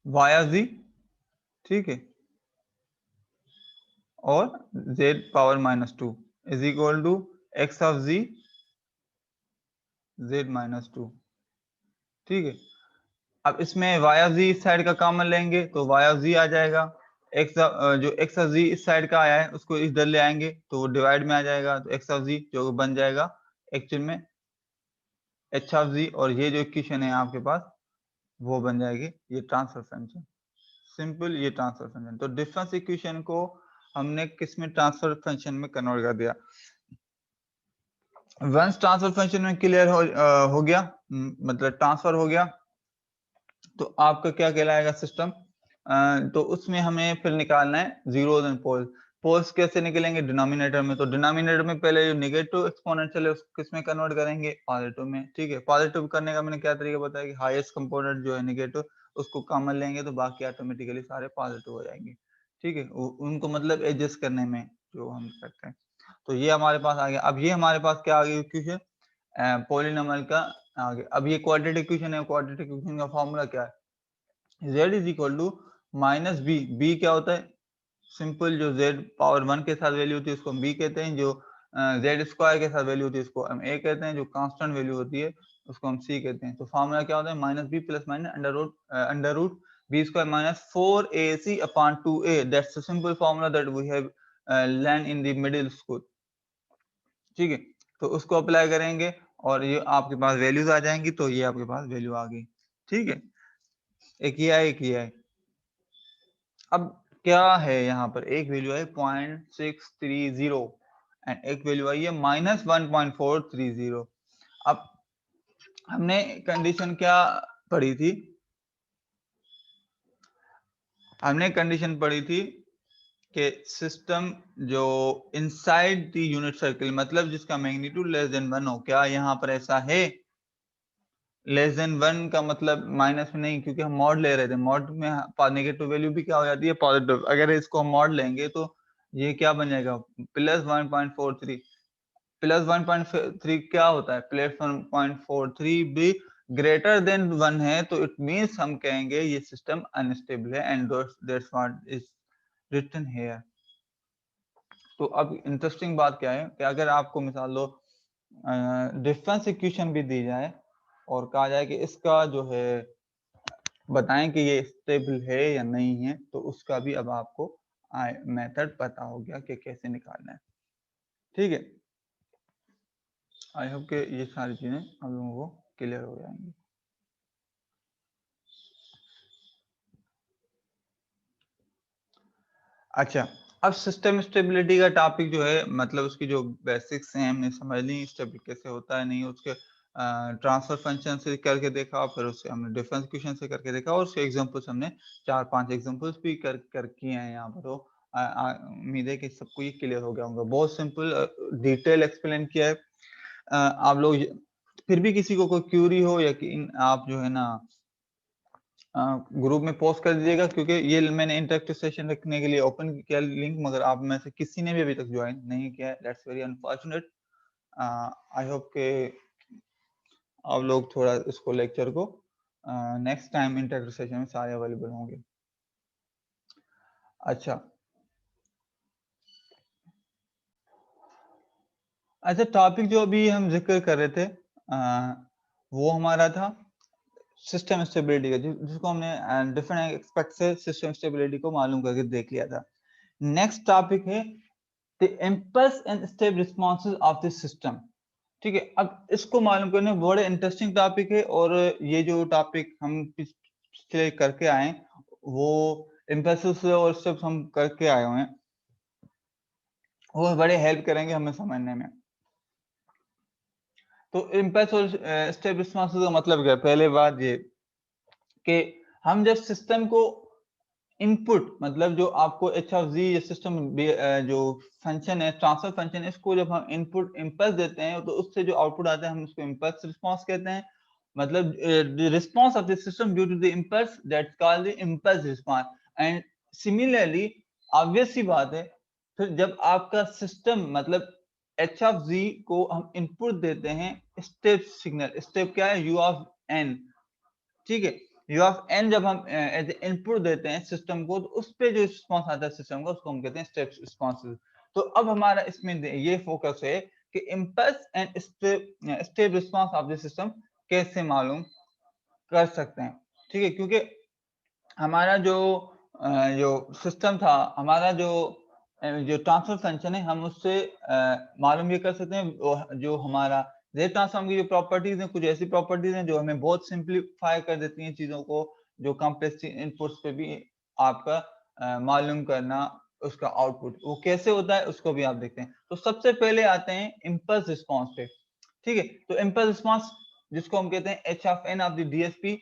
y ऑफ z, ठीक है, और z power -2 is equal to x of z z -2, ठीक है। अब इसमें y ऑफ z इस साइड का कॉमन लेंगे तो y ऑफ z आ जाएगा, जो x ऑफ z इस साइड का आया है उसको इधर ले आएंगे तो वो डिवाइड में आ जाएगा, तो x ऑफ z जो बन जाएगा एक्चुअल में h ऑफ z, और ये जो इक्वेशन है आपके पास वो बन जाएगी ये ट्रांसफर फंक्शन, सिंपल ये ट्रांसफर फंक्शन। तो डिफरेंस इक्वेशन को हमने किस में, ट्रांसफर फंक्शन में कन्वर्ट कर दिया। वंस ट्रांसफर फंक्शन में क्लियर हो गया, मतलब ट्रांसफर हो गया, तो आपका क्या कहलाएगा सिस्टम, तो उसमें हमें फिर निकालना है जीरोस एंड पोल्स। पोल्स कैसे निकलेंगे, डिनोमिनेटर में, तो डिनोमिनेटर में पहले जो नेगेटिव एक्सपोनेंशियल है उसको किस में कन्वर्ट करेंगे, पॉजिटिव में, ठीक है। पॉजिटिव करने का मैंने क्या तरीका बताया कि हाईएस्ट कंपोनेंट जो है नेगेटिव उसको कॉमन लेंगे तो बाकी ऑटोमेटिकली सारे पॉजिटिव हो जाएंगे, ठीक है, उनको मतलब एडजस्ट करने में जो हम करते हैं। तो ये हमारे पास आ गया। अब ये हमारे पास क्या आ गया इक्वेशन, पॉलिनोमियल का आगे। अब ये क्वाड्रेटिक इक्वेशन है, क्वाड्रेटिक इक्वेशन का फॉर्मूला क्या है, z is equal to minus b, b क्या होता है, सिंपल जो z पावर 1 के साथ वैल्यू होती है उसको हम b कहते हैं, जो z स्क्वायर के साथ वैल्यू होती है उसको हम a कहते हैं, जो कांस्टेंट वैल्यू होती है उसको हम c कहते हैं। तो फॉर्मूला क्या होता है, minus b plus minus under root b square minus 4ac upon 2a, that's the simple formula that we have learn in the middle school, ठीक है। तो उसको अप्लाई करेंगे और ये आपके पास वैल्यूज आ जाएंगी, तो ये आपके पास वैल्यू आ गई, ठीक है, एक ये है, एक ये है। अब क्या है यहाँ पर, एक वैल्यू है 0.630 एंड एक वैल्यू आई है -1.430। अब हमने कंडीशन क्या पढ़ी थी, हमने कंडीशन पढ़ी थी कि सिस्टम जो इनसाइड द यूनिट सर्किल, मतलब जिसका मैग्नीट्यूड लेस देन 1 हो, क्या यहाँ पर ऐसा है, लेस देन 1 का मतलब माइनस में नहीं, क्योंकि हम मॉड ले रहे थे, मॉड में नेगेटिव वैल्यू भी क्या हो जाती है, पॉजिटिव। अगर इसको हम मॉड लेंगे तो ये क्या बन जाएगा, +1.43, +1.3 क्या होता है, +1.43 भी ग्रेटर देन 1 है, तो इट मींस हम कहेंगे ये सिस्टम अनस्टेबल है, and that's what is written here. तो अब इंटरेस्टिंग बात क्या है कि अगर आपको मिसाल लो डिफरेंस इक्वेशन भी दी जाए और कहा जाए कि इसका जो है बताएं कि ये स्टेबल है या नहीं है, तो उसका भी अब आपको मेथड पता हो गया कि कैसे निकालना है। ठीक है, आई होप कि ये सारी चीजें आप लोगों को क्लियर हो जाएंगी। अच्छा, अब सिस्टम स्टेबिलिटी का टॉपिक जो है मतलब उसकी जो बेसिक्स हैं हमने समझ ली, स्टेबल कैसे होता है नहीं, उसके ट्रांसफर फंक्शन से करके देखा, फिर उससे हमने डिफरेंस इक्वेशन से करके देखा, और उसके एग्जांपल्स हमने 4-5 एग्जांपल्स भी कर किए हैं यहाँ पर। तो उम्मीद है कि सबको ये क्लियर हो गया होगा। बहुत सिंपल डिटेल एक्सप्लेन किया है। आप लोग फिर भी किसी को कोई क्यूरी हो या कि आप जो है ना ग्रुप में पोस्ट कर दीजिएगा, क्योंकि ये मैंने इंटरेक्टिव सेशन रखने के लिए ओपन किया लिंक, मगर आप में से किसी ने भी अभी तक ज्वाइन नहीं किया है। That's very unfortunate. I hope के आप लोग थोड़ा इसको लेक्चर को नेक्स्ट टाइम इंटरेक्टिव सेशन में सारे अवेलेबल होंगे। अच्छा अच्छा, टॉपिक जो अभी हम जिक्र कर रहे थे वो हमारा था सिस्टम स्टेबिलिटी का, जिसको हमने डिफरेंट एस्पेक्ट से सिस्टम स्टेबिलिटी को मालूम करके देख लिया था। नेक्स्ट टॉपिक है the impulse and step responses of the system. ठीक है, अब इसको मालूम करने बड़े इंटरेस्टिंग टॉपिक है, और ये जो टॉपिक हम पिछले करके आए वो इम्पल्स और स्टेप्स हम करके आए हुए हैं, वो बड़े हेल्प करेंगे हमें समझने में। तो इम्पल्स और स्टेप रिस्पॉन्सेज का मतलब क्या है? पहले बात ये कि हम जब सिस्टम को इनपुट मतलब जो आपको एच ऑफ जी सिस्टम जो फंक्शन है, ट्रांसफर फंक्शन है, इसको जब हम इनपुट इम्पल्स देते हैं तो उससे जो आउटपुट आता है हम उसको इम्पल्स रिस्पांस कहते हैं। मतलब the response of the system due to the impulse, that's called the impulse response. And similarly obvious सी बात है, फिर जब आपका सिस्टम मतलब एच ऑफ जी को हम इनपुट देते हैं स्टेप सिग्नल, स्टेप क्या है? U of n. ठीक है, यू ऑफ एन जब हम एज इनपुट देते हैं सिस्टम को, तो उस पे जो रिस्पांस आता है सिस्टम का उसको हम कहते हैं स्टेप रिस्पांसेस। तो अब हमारा इसमें ये फोकस है कि impulse and step response of the system कैसे मालूम कर सकते हैं। ठीक है, क्योंकि हमारा जो सिस्टम था, हमारा जो ट्रांसफर फंक्शन है, हम उससे मालूम ये कर सकते हैं जो हमारा रेट ट्रांसफॉर्म की जो प्रॉपर्टीज हैं, कुछ ऐसी प्रॉपर्टीज हैं जो हमें बहुत सिंप्लीफाई कर देती हैं चीजों को, जो कॉम्प्लेक्स इनपुट्स पे भी आपका मालूम करना उसका आउटपुट वो कैसे होता है उसको भी आप देखते हैं। तो सबसे पहले आते हैं इम्पल्स रिस्पॉन्स पे। ठीक है, तो इम्पल्स रिस्पॉन्स जिसको हम कहते हैं h of n of the DSP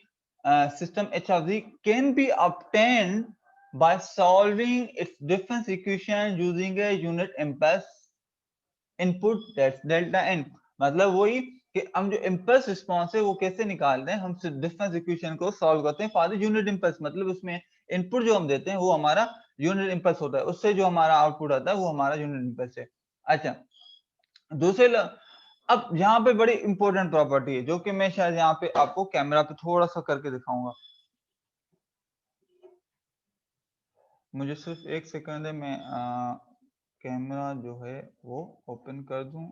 system h of z can be obtained by solving its difference equation using a unit impulse input, that's delta n। मतलब वही कि हम जो इम्पल्स रिस्पॉन्स है वो कैसे निकालते हैं, हम डिफरेंस इक्वेशन को सॉल्व करते हैं फॉर द यूनिट इम्पल्स। मतलब उसमें इनपुट जो हम देते हैं वो हमारा यूनिट इम्पल्स होता है, उससे जो हमारा आउटपुट आता है वो हमारा यूनिट इम्पल्स है। अच्छा, दूसरे अब यहाँ पे बड़ी इंपॉर्टेंट प्रॉपर्टी है जो कि मैं शायद यहाँ पे आपको कैमरा पे थोड़ा सा करके दिखाऊंगा। मुझे सिर्फ एक सेकंड है, मैं कैमरा जो है वो ओपन कर दूं।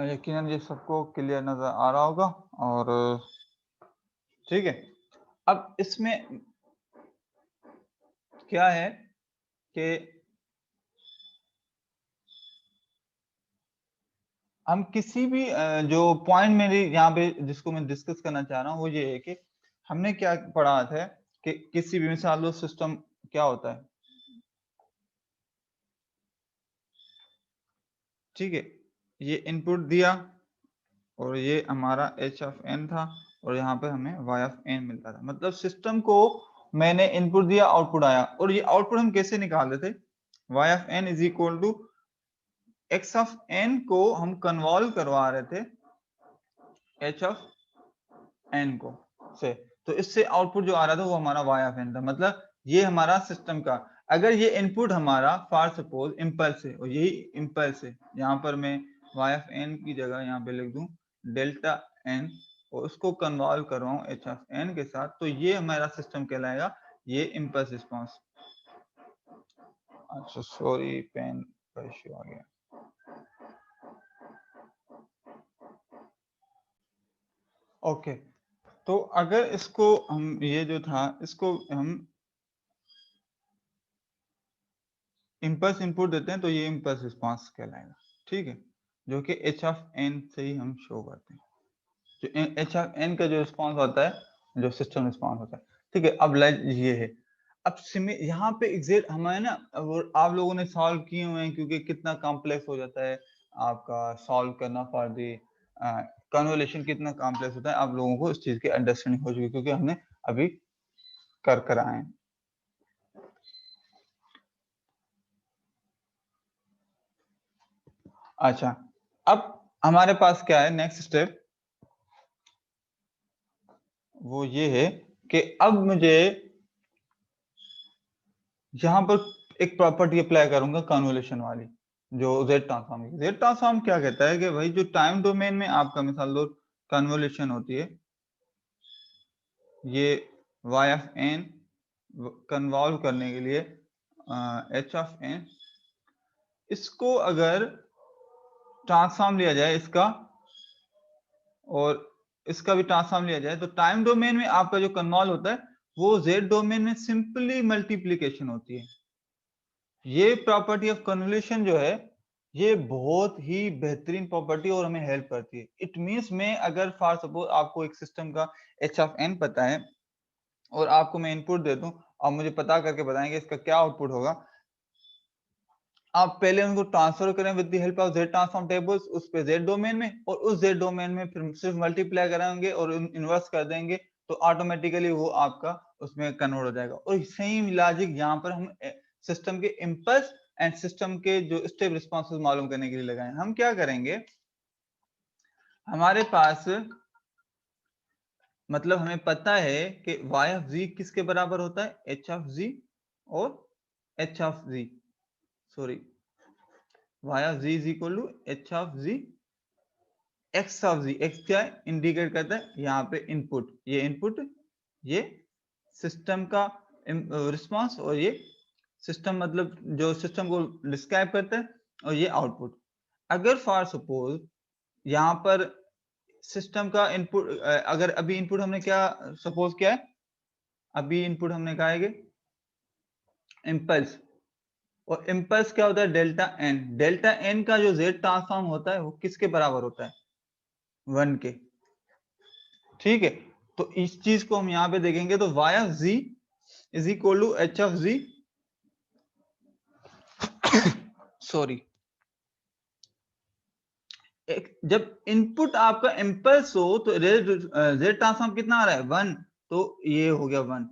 यकीनन ये सबको क्लियर नजर आ रहा होगा। और ठीक है, अब इसमें क्या है कि हम किसी भी जो पॉइंट मेरे यहाँ पे जिसको मैं डिस्कस करना चाह रहा हूँ वो ये है कि हमने क्या पढ़ा था कि किसी भी मिसाल लो सिस्टम क्या होता है। ठीक है, ये इनपुट दिया और ये हमारा एच ऑफ एन था और यहाँ पे हमें वाई ऑफ एन मिलता था। मतलब सिस्टम को मैंने इनपुट दिया, आउटपुट आया, और ये आउटपुट हम कैसे निकाल रहे थे? y of n is equal to x of n को हम कन्वॉल्व करवा रहे थे h ऑफ n को से, तो इससे आउटपुट जो आ रहा था वो हमारा y ऑफ n था। मतलब ये हमारा सिस्टम का, अगर ये इनपुट हमारा फॉर सपोज इम्पल्स है और यही इम्पल्स है, यहाँ पर मैं y ऑफ n की जगह यहाँ पे लिख दूं डेल्टा n और उसको कन्वॉल्व करवाऊं h ऑफ n के साथ, तो ये हमारा सिस्टम कहलाएगा, ये इम्पल्स रिस्पॉन्स। अच्छा सॉरी, पेन का इश्यू आ गया। ओके, तो अगर इसको हम, ये जो था इसको हम इम्पल्स इनपुट देते हैं तो ये इम्पल्स रिस्पॉन्स कहलाएगा, ठीक है, जो कि h ऑफ n से ही हम शो करते हैं, जो h ऑफ n का जो रिस्पॉन्स होता है, जो सिस्टम रिस्पॉन्स होता है, ठीक है। अब ये है, अब यहाँ पे एग्जैक्ट हमारे ना, आप लोगों ने सॉल्व किए हुए हैं, क्योंकि कितना कॉम्प्लेक्स हो जाता है आपका सॉल्व करना फॉर दी कन्वोल्यूशन, कितना कॉम्प्लेक्स होता है, आप लोगों को इस चीज की अंडरस्टैंडिंग हो चुकी है, क्योंकि हमने अभी कर आए हैं। अच्छा, अब हमारे पास क्या है नेक्स्ट स्टेप, वो ये है कि अब मुझे यहां पर एक प्रॉपर्टी अप्लाई करूंगा कन्वोल्यूशन वाली, जो जेड ट्रांसफॉर्म की। जेड ट्रांसफॉर्म क्या कहता है कि भाई जो टाइम डोमेन में आपका मिसाल दो कन्वोल्यूशन होती है, ये y ऑफ n कन्वॉल्व करने के लिए h ऑफ n, इसको अगर ट्रांसफॉर्म लिया जाए इसका और इसका भी ट्रांसफॉर्म लिया जाए, तो टाइम डोमेन में आपका जो कन्वॉल्व होता है वो जेड डोमेन में सिंपली मल्टीप्लीकेशन होती है। ये प्रॉपर्टी ऑफ कन्वोल्यूशन जो है ये बहुत ही बेहतरीन प्रॉपर्टी और हमें हेल्प करती है। इट मींस मैं अगर फॉर सपोज आपको एक सिस्टम का h ऑफ n पता है और आपको मैं इनपुट दे दूं, आप मुझे पता करके बताएंगे इसका क्या आउटपुट होगा, आप पहले उनको ट्रांसफर करें with the help of Z transform tables उस पे जेड डोमेन में, और उस जेड डोमेन में फिर सिर्फ मल्टीप्लाई कराएंगे और इन्वर्स कर देंगे, तो ऑटोमेटिकली वो आपका उसमें कन्वर्ट हो जाएगा। और सेम लॉजिक यहाँ पर हम सिस्टम के इम्पल्स एंड सिस्टम के जो स्टेप रिस्पॉन्सेज मालूम करने के लिए लगाए। हम क्या करेंगे, हमारे पास मतलब हमें पता है कि y ऑफ z किसके बराबर होता है, h ऑफ z और h of z, sorry y of z is equal to h of z, x of z, x क्या इंडिकेट करता है यहाँ पे इनपुट, ये इनपुट, ये सिस्टम का रिस्पांस, और ये सिस्टम मतलब जो सिस्टम को डिस्क्राइब करता है, और ये आउटपुट। अगर फॉर सपोज यहाँ पर सिस्टम का इनपुट, अगर अभी इनपुट हमने क्या सपोज किया है, अभी इनपुट हमने कहा है कि इम्पल्स, और इम्पल्स क्या होता है डेल्टा एन, डेल्टा एन का जो जेड ट्रांसफॉर्म होता है वो किसके बराबर होता है, 1 के, ठीक है। तो इस चीज को हम यहाँ पे देखेंगे तो y of z is equal to h of z, sorry, जब इनपुट आपका इम्पल्स हो तो जेड ट्रांसफॉर्म कितना आ रहा है 1, तो ये हो गया 1,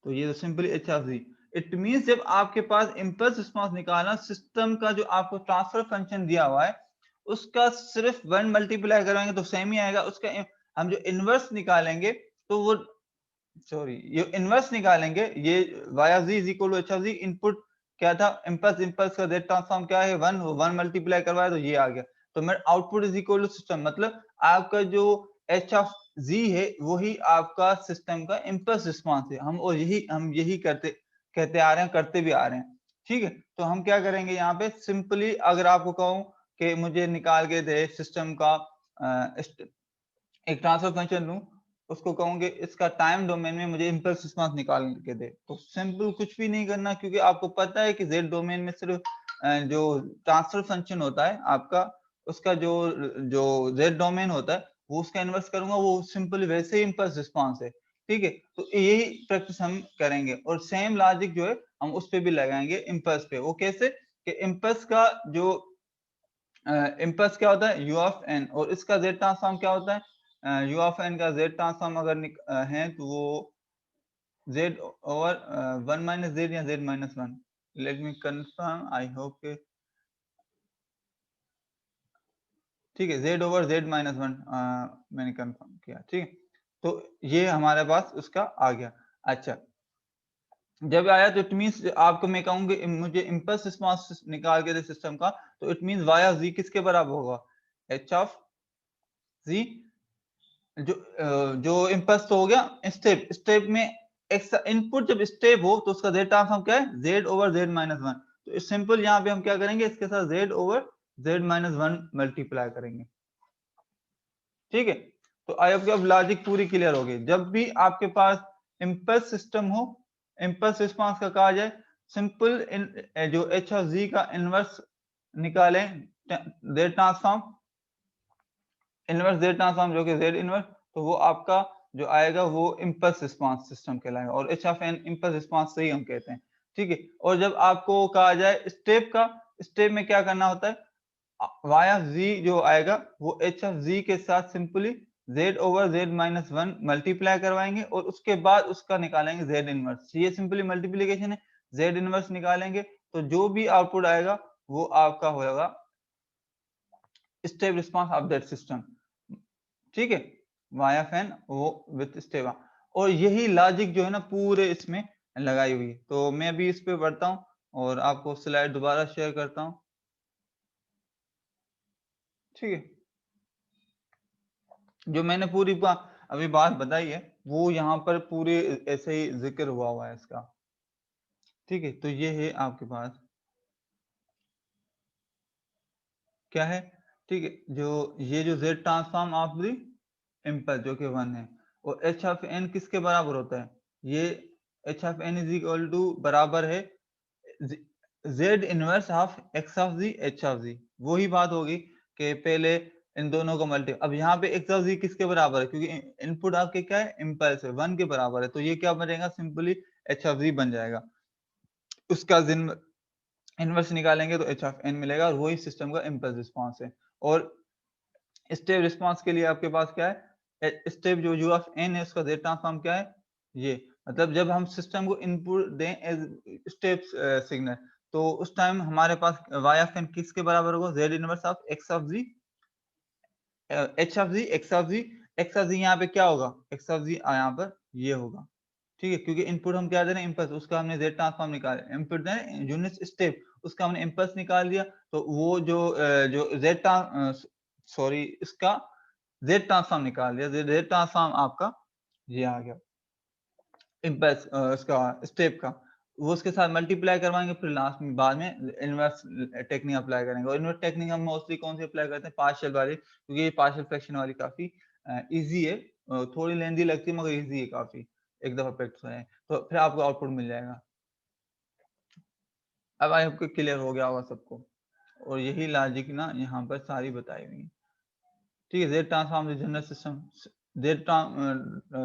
तो ये तो simply h of z। It means जब आपके पास इम्पल्स रिस्पांस निकालना, सिस्टम का जो आपको ट्रांसफर फंक्शन दिया हुआ है उसका सिर्फ 1 मल्टीप्लाई करेंगे तो सेम ही आएगा, उसका हम जो इनवर्स निकालेंगे तो वो, सॉरी, ये इनवर्स निकालेंगे, ये y of z is equal to h of z, input क्या था इम्पल्स, इम्पल्स का जेड ट्रांसफॉर्म क्या है 1, 1 मल्टीप्लाई करवाया तो ये आ गया, तो मेरा output is equal to system, मतलब आपका जो h ऑफ z है वही आपका सिस्टम का इम्पल्स रिस्पांस है। हम और यही कहते आ रहे हैं, करते भी आ रहे हैं, ठीक है। तो हम क्या करेंगे यहाँ पे, सिंपली अगर आपको कहूं कि मुझे निकाल के दे सिस्टम का एक ट्रांसफर फंक्शन लूं, उसको कहूंगे इसका टाइम डोमेन में मुझे इम्पल्स रिस्पांस निकाल के दे, तो सिंपल कुछ भी नहीं करना, क्योंकि आपको पता है कि जेड डोमेन में सिर्फ जो ट्रांसफर फंक्शन होता है आपका, उसका जो जो जेड डोमेन होता है वो उसका इन्वर्स करूंगा, वो सिंपल वैसे ही इम्पल्स रिस्पांस है, ठीक है। तो यही प्रैक्टिस हम करेंगे, और सेम लॉजिक जो है हम उस पर भी लगाएंगे इम्पल्स पे। वो कैसे कि इम्पल्स का जो इम्पल्स क्या होता है u ऑफ n, और इसका जेड ट्रांसफॉर्म क्या होता है, u ऑफ n का जेड ट्रांसफॉर्म अगर है तो वो z over 1 minus z या z minus 1, let me confirm, I hope कि ठीक है, z over z minus 1 मैंने कंफर्म किया, ठीक है। तो ये हमारे पास उसका आ गया। अच्छा, जब आया तो इट मींस आपको मैं कहूंगी मुझे इम्पल्स रिस्पांस निकाल के दे सिस्टम का, तो it means y of z किसके बराबर होगा, h ऑफ z, जो इम्पल्स तो हो गया स्टेप, स्टेप में एक इनपुट जब स्टेप हो तो उसका z ट्रांसफॉर्म क्या है, z ओवर z माइनस 1। तो सिंपल यहाँ पे हम क्या करेंगे, इसके साथ z over z minus 1 multiply करेंगे, ठीक है। तो आई होप अब लॉजिक पूरी क्लियर होगी। जब भी आपके पास इम्पल्स सिस्टम हो, इम्पल्स रिस्पांस का कहा जाए, सिंपल जो h ऑफ z का इनवर्स निकालें, z transform, inverse z transform जो कि z इनवर्स, तो वो आपका जो आएगा वो इम्पल्स रिस्पांस सिस्टम कहलाएगा, और h of n impulse response से ही हम कहते हैं, ठीक है। और जब आपको कहा जाए स्टेप का, स्टेप में क्या करना होता है, y ऑफ z जो आएगा वो h ऑफ z के साथ simply z over z minus 1 multiply करवाएंगे, और उसके बाद उसका निकालेंगे z इनवर्स। ये सिंपली मल्टीप्लीकेशन है, z इनवर्स निकालेंगे तो जो भी आउटपुट आएगा वो आपका होगा step response of that system, ठीक है, y ऑफ n वो विथ स्टेप। और यही लॉजिक जो है ना पूरे इसमें लगाई हुई है। तो मैं अभी इस पे बढ़ता हूँ और आपको स्लाइड दोबारा शेयर करता हूँ, ठीक है। जो मैंने पूरी अभी बात बताई है वो यहाँ पर पूरे ऐसे ही जिक्र हुआ है इसका, ठीक है। तो ये है आपके पास क्या है, ठीक है, जो ये जो z transform of the impulse जो कि 1 है, और h ऑफ n किसके बराबर होता है, ये h of n is equal to बराबर है z inverse of x of z h of z। वही बात होगी कि पहले इन दोनों को मल्टी, अब यहाँ पे x ऑफ z किसके बराबर है, क्योंकि इनपुट आपके क्या है, इम्पल्स है, 1 के बराबर है, तो ये क्या बनेगा, सिंपली h ऑफ z बन जाएगा। उसका इनवर्स निकालेंगे तो h ऑफ n मिलेगा, और वही सिस्टम का इम्पल्स रिस्पांस है। और स्टेप रिस्पांस के लिए आपके पास क्या है, स्टेप जो u ऑफ n है उसका z ट्रांसफॉर्म क्या है, ये मतलब जब हम सिस्टम को इनपुट दें एज स्टेप सिग्नल, तो उस टाइम हमारे पास y ऑफ n किसके बराबर होगा, z inverse of x of z, h of z, x of z। x of z यहाँ पे क्या होगा, x ऑफ z यहाँ पर ये होगा, ठीक है, क्योंकि इनपुट हम क्या दे रहे हैं, इम्पल्स, उसका हमने z ट्रांसफॉर्म निकाला, इनपुट दे रहे हैं यूनिट स्टेप, उसका हमने इम्पल्स निकाल दिया, तो वो जो z सॉरी इसका z ट्रांसफॉर्म निकाल दिया, z ट्रांसफॉर्म आपका ये आ गया इम्पल्स इसका स्टेप का, वो उसके साथ मल्टीप्लाई करवाएंगे, फिर लास्ट में बाद में इनवर्स टेक्निक अप्लाई करेंगे। और इनवर्स टेक्निक हम मोस्टली कौन सी अप्लाई करते हैं, पार्शियल वाली, क्योंकि ये पार्शियल फ्रैक्शन वाली काफी इजी है, थोड़ी लेंदी लगती है मगर इजी है काफी, एक दफा प्रैक्टिस है तो फिर आपको आउटपुट मिल जाएगा। अब आई होप क्लियर हो गया होगा सबको, और यही लॉजिक ना यहाँ पर सारी बताई हुई है, ठीक है। Z transform general system, z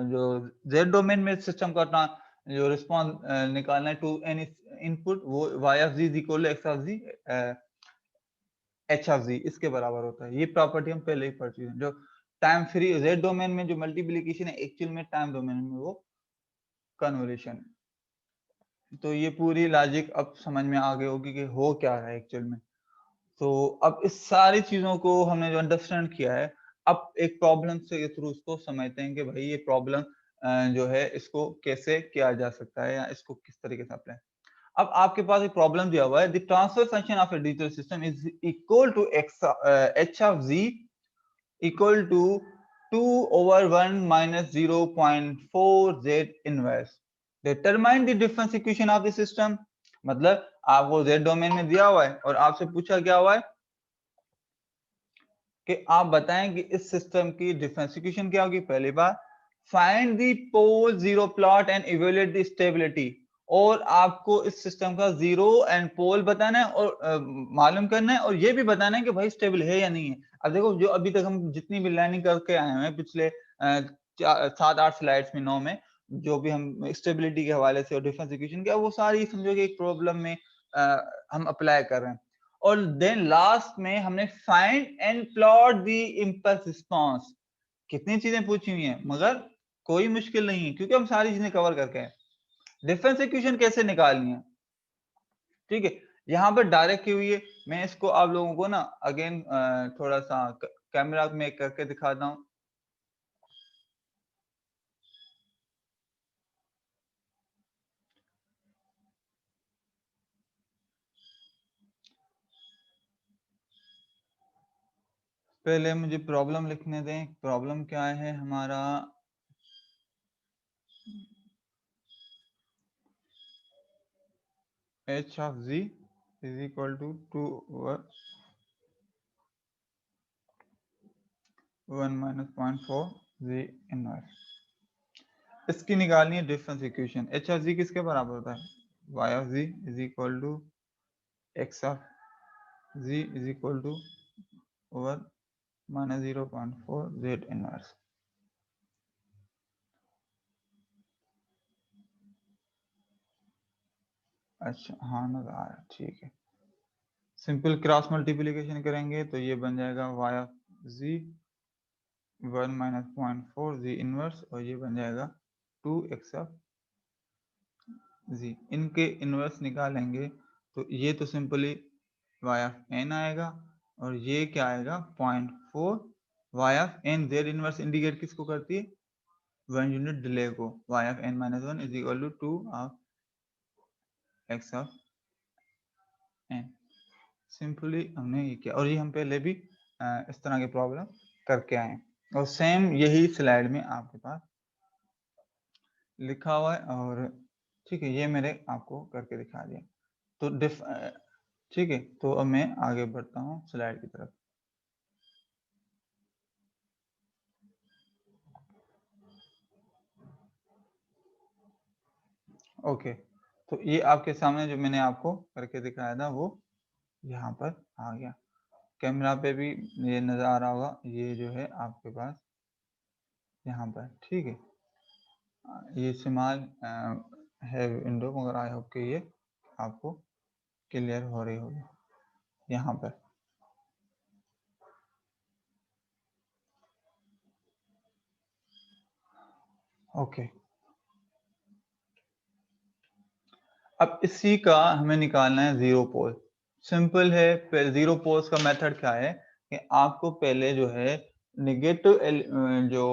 जो जेड डोमेन में सिस्टम का जो रिस्पॉन्स निकालना है टू एनी इनपुट, वो y of z is equal to x of z h of z इसके बराबर होता है। ये प्रॉपर्टी हम पहले ही पढ़ चुके हैं। जो टाइम फ्री जेड डोमेन में जो मल्टीप्लिकेशन है एक्चुअल में टाइम डोमेन में वो कन्वोल्यूशन है। तो ये पूरी लॉजिक अब समझ में आ गई होगी कि हो क्या रहा है एक्चुअल में। तो अब इस सारी चीजों को हमने जो अंडरस्टैंड किया है, अब एक प्रॉब्लम से थ्रू उसको समझते हैं कि भाई ये प्रॉब्लम जो है इसको कैसे किया जा सकता है या इसको किस तरीके से अप्लाई। अब आपके पास एक प्रॉब्लम दिया हुआ है, the transfer function of a digital system is equal to h of z equal to 2 over 1 minus 0.4 z inverse, determine the difference equation of the system। मतलब आपको z डोमेन में दिया हुआ है और आपसे पूछा क्या हुआ है कि आप बताएं कि इस सिस्टम की डिफरेंस इक्वेशन क्या होगी। पहली बार find the pole zero plot and evaluate the stability, और आपको इस सिस्टम का जीरो एंड पोल बताना है और मालूम करना है, और ये भी बताना है कि भाई स्टेबल है या नहीं है। अब देखो जो अभी तक हम जितनी भी लाइनिंग करके आए हैं पिछले 7-8 स्लाइड्स में 9 में, जो भी हम स्टेबिलिटी के हवाले से और डिफरेंस इक्वेशन क्या, वो सारी समझो कि एक प्रॉब्लम में हम अप्लाई कर रहे हैं। और देन लास्ट में हमने find and plot the impulse response. कितनी चीजें पूछी हुई हैं मगर कोई मुश्किल नहीं है क्योंकि हम सारी चीजें कवर करके हैं। डिफरेंस इक्वेशन कैसे निकालनी है, ठीक है, यहाँ पर डायरेक्ट की हुई है। मैं इसको आप लोगों को ना अगेन थोड़ा सा कैमरा में करके दिखाता हूँ। पहले मुझे प्रॉब्लम लिखने दें। प्रॉब्लम क्या है हमारा, h of z is equal to 2 over 1 minus 0.4 z inverse. इसकी निकालनी है difference equation. h of z किसके बराबर होता है, y of z is equal to x of z is equal to over minus 0.4 z inverse. अच्छा हाँ नजर आ रहा है, ठीक है। सिंपल क्रॉस मल्टीप्लीकेशन करेंगे तो ये बन जाएगा y of z 1 minus 0.4 z inverse, और ये बन जाएगा 2x of z। इनके इनवर्स निकालेंगे तो ये तो सिंपली y of n आएगा, और ये क्या आएगा 0.4 y of n। z inverse indicate किसको करती है, 1 यूनिट डिले को। y of n minus 1 is equal to 2 of x of n। Simply हमने ये किया, और ये हम पहले भी इस तरह के प्रॉब्लम करके आए, और सेम यही स्लाइड में आपके पास लिखा हुआ है। और ठीक है, ये मैंने आपको करके दिखा दिया। तो ठीक है, तो अब मैं आगे बढ़ता हूँ स्लाइड की तरफ। ओके, तो ये आपके सामने जो मैंने आपको करके दिखाया था वो यहाँ पर आ गया। कैमरा पे भी ये नजर आ रहा होगा, ये जो है आपके पास यहाँ पर, ठीक है। ये इस्तेमाल है विंडो, मगर आई होप कि ये आपको क्लियर हो रही होगी यहाँ पर। ओके, अब इसी का हमें निकालना है जीरो पोल। सिंपल है, जीरो पोल्स का मेथड क्या है कि आपको पहले जो है नेगेटिव जो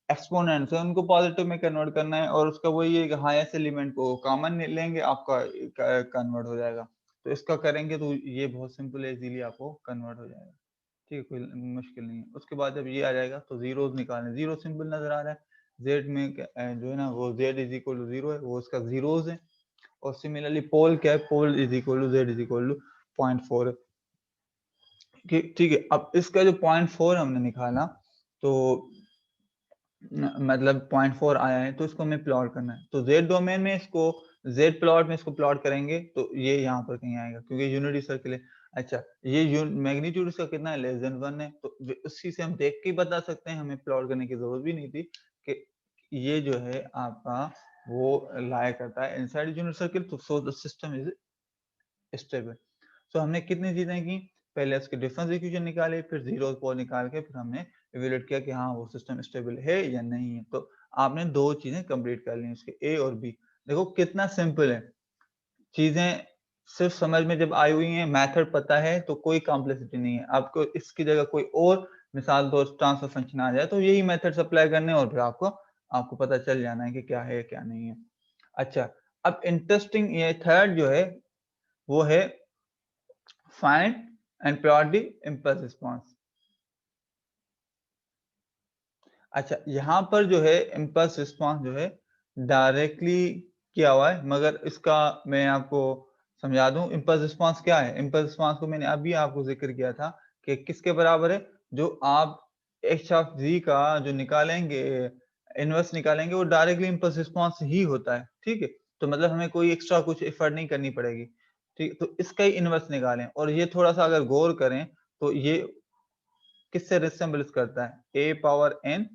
एक्सपोनेंट्स है उनको पॉजिटिव में कन्वर्ट करना है, और उसका वही है कि हाईएस्ट एलिमेंट को कॉमन लेंगे, आपका कन्वर्ट हो जाएगा। तो इसका करेंगे तो ये बहुत सिंपल है, इजीली आपको कन्वर्ट हो जाएगा, ठीक है, कोई मुश्किल नहीं है। उसके बाद जब ये आ जाएगा तो जीरोस निकालने, जीरो सिंपल नजर आ रहा है, जेड में जो है ना वो z is equal to zero है, वो उसका जीरोस है। और सिमिलरली पोल क्या है, pole is equal to z is equal to 0.4 है, ठीक है। अब इसका जो 0.4 हमने निकाला, तो मतलब 0.4 आया है, तो इसको हमें प्लॉट करना है। तो जेड डोमेन में इसको, जेड प्लॉट में इसको प्लॉट करेंगे तो ये यहाँ पर कहीं आएगा, क्योंकि यूनिटी सर्कल है। अच्छा, ये मैग्नीट्यूड इसका कितना है, लेस देन 1 है, तो उसी से हम देख के बता सकते हैं, हमें प्लॉट करने की जरूरत भी नहीं थी कि ये जो है आपका वो लाया करता है इनसाइड यूनिट सर्कल। तो so the system is stable. So हमने कितनी चीजें की, पहले उसके डिफरेंस इक्वेशन निकाले, फिर जीरो पोल निकाल के फिर हमने इवेल्युएट किया कि हाँ वो सिस्टम स्टेबल है या नहीं है। तो आपने दो चीजें कंप्लीट कर ली, उसके ए और बी। देखो कितना सिंपल है, चीजें सिर्फ समझ में जब आई हुई हैं, मेथड पता है, तो कोई कॉम्प्लेक्सिटी नहीं है। आपको इसकी जगह कोई और मिसाल दो ट्रांसफर फंक्शन आ जाए तो यही मेथड अप्लाई करने, और फिर आपको पता चल जाना है कि क्या है क्या नहीं है। अच्छा, अब इंटरेस्टिंग ये थर्ड जो है वो है find and plot the impulse response. अच्छा, यहाँ पर जो है इम्पल्स रिस्पॉन्स जो है डायरेक्टली किया हुआ है, मगर इसका मैं आपको समझा दूं इम्पल्स रिस्पॉन्स क्या है। इम्पल्स रिस्पॉन्स को मैंने अभी आपको जिक्र किया था कि किसके बराबर है, जो आप एच ऑफ जी का जो निकालेंगे, इनवर्स निकालेंगे, वो डायरेक्टली इम्पल्स रिस्पॉन्स ही होता है, ठीक है। तो मतलब हमें कोई एक्स्ट्रा कुछ एफर्ट नहीं करनी पड़ेगी, ठीक। तो इसका ही इनवर्स निकालें, और ये थोड़ा सा अगर गौर करें तो ये किससे रिसेंबल्स करता है, a power n,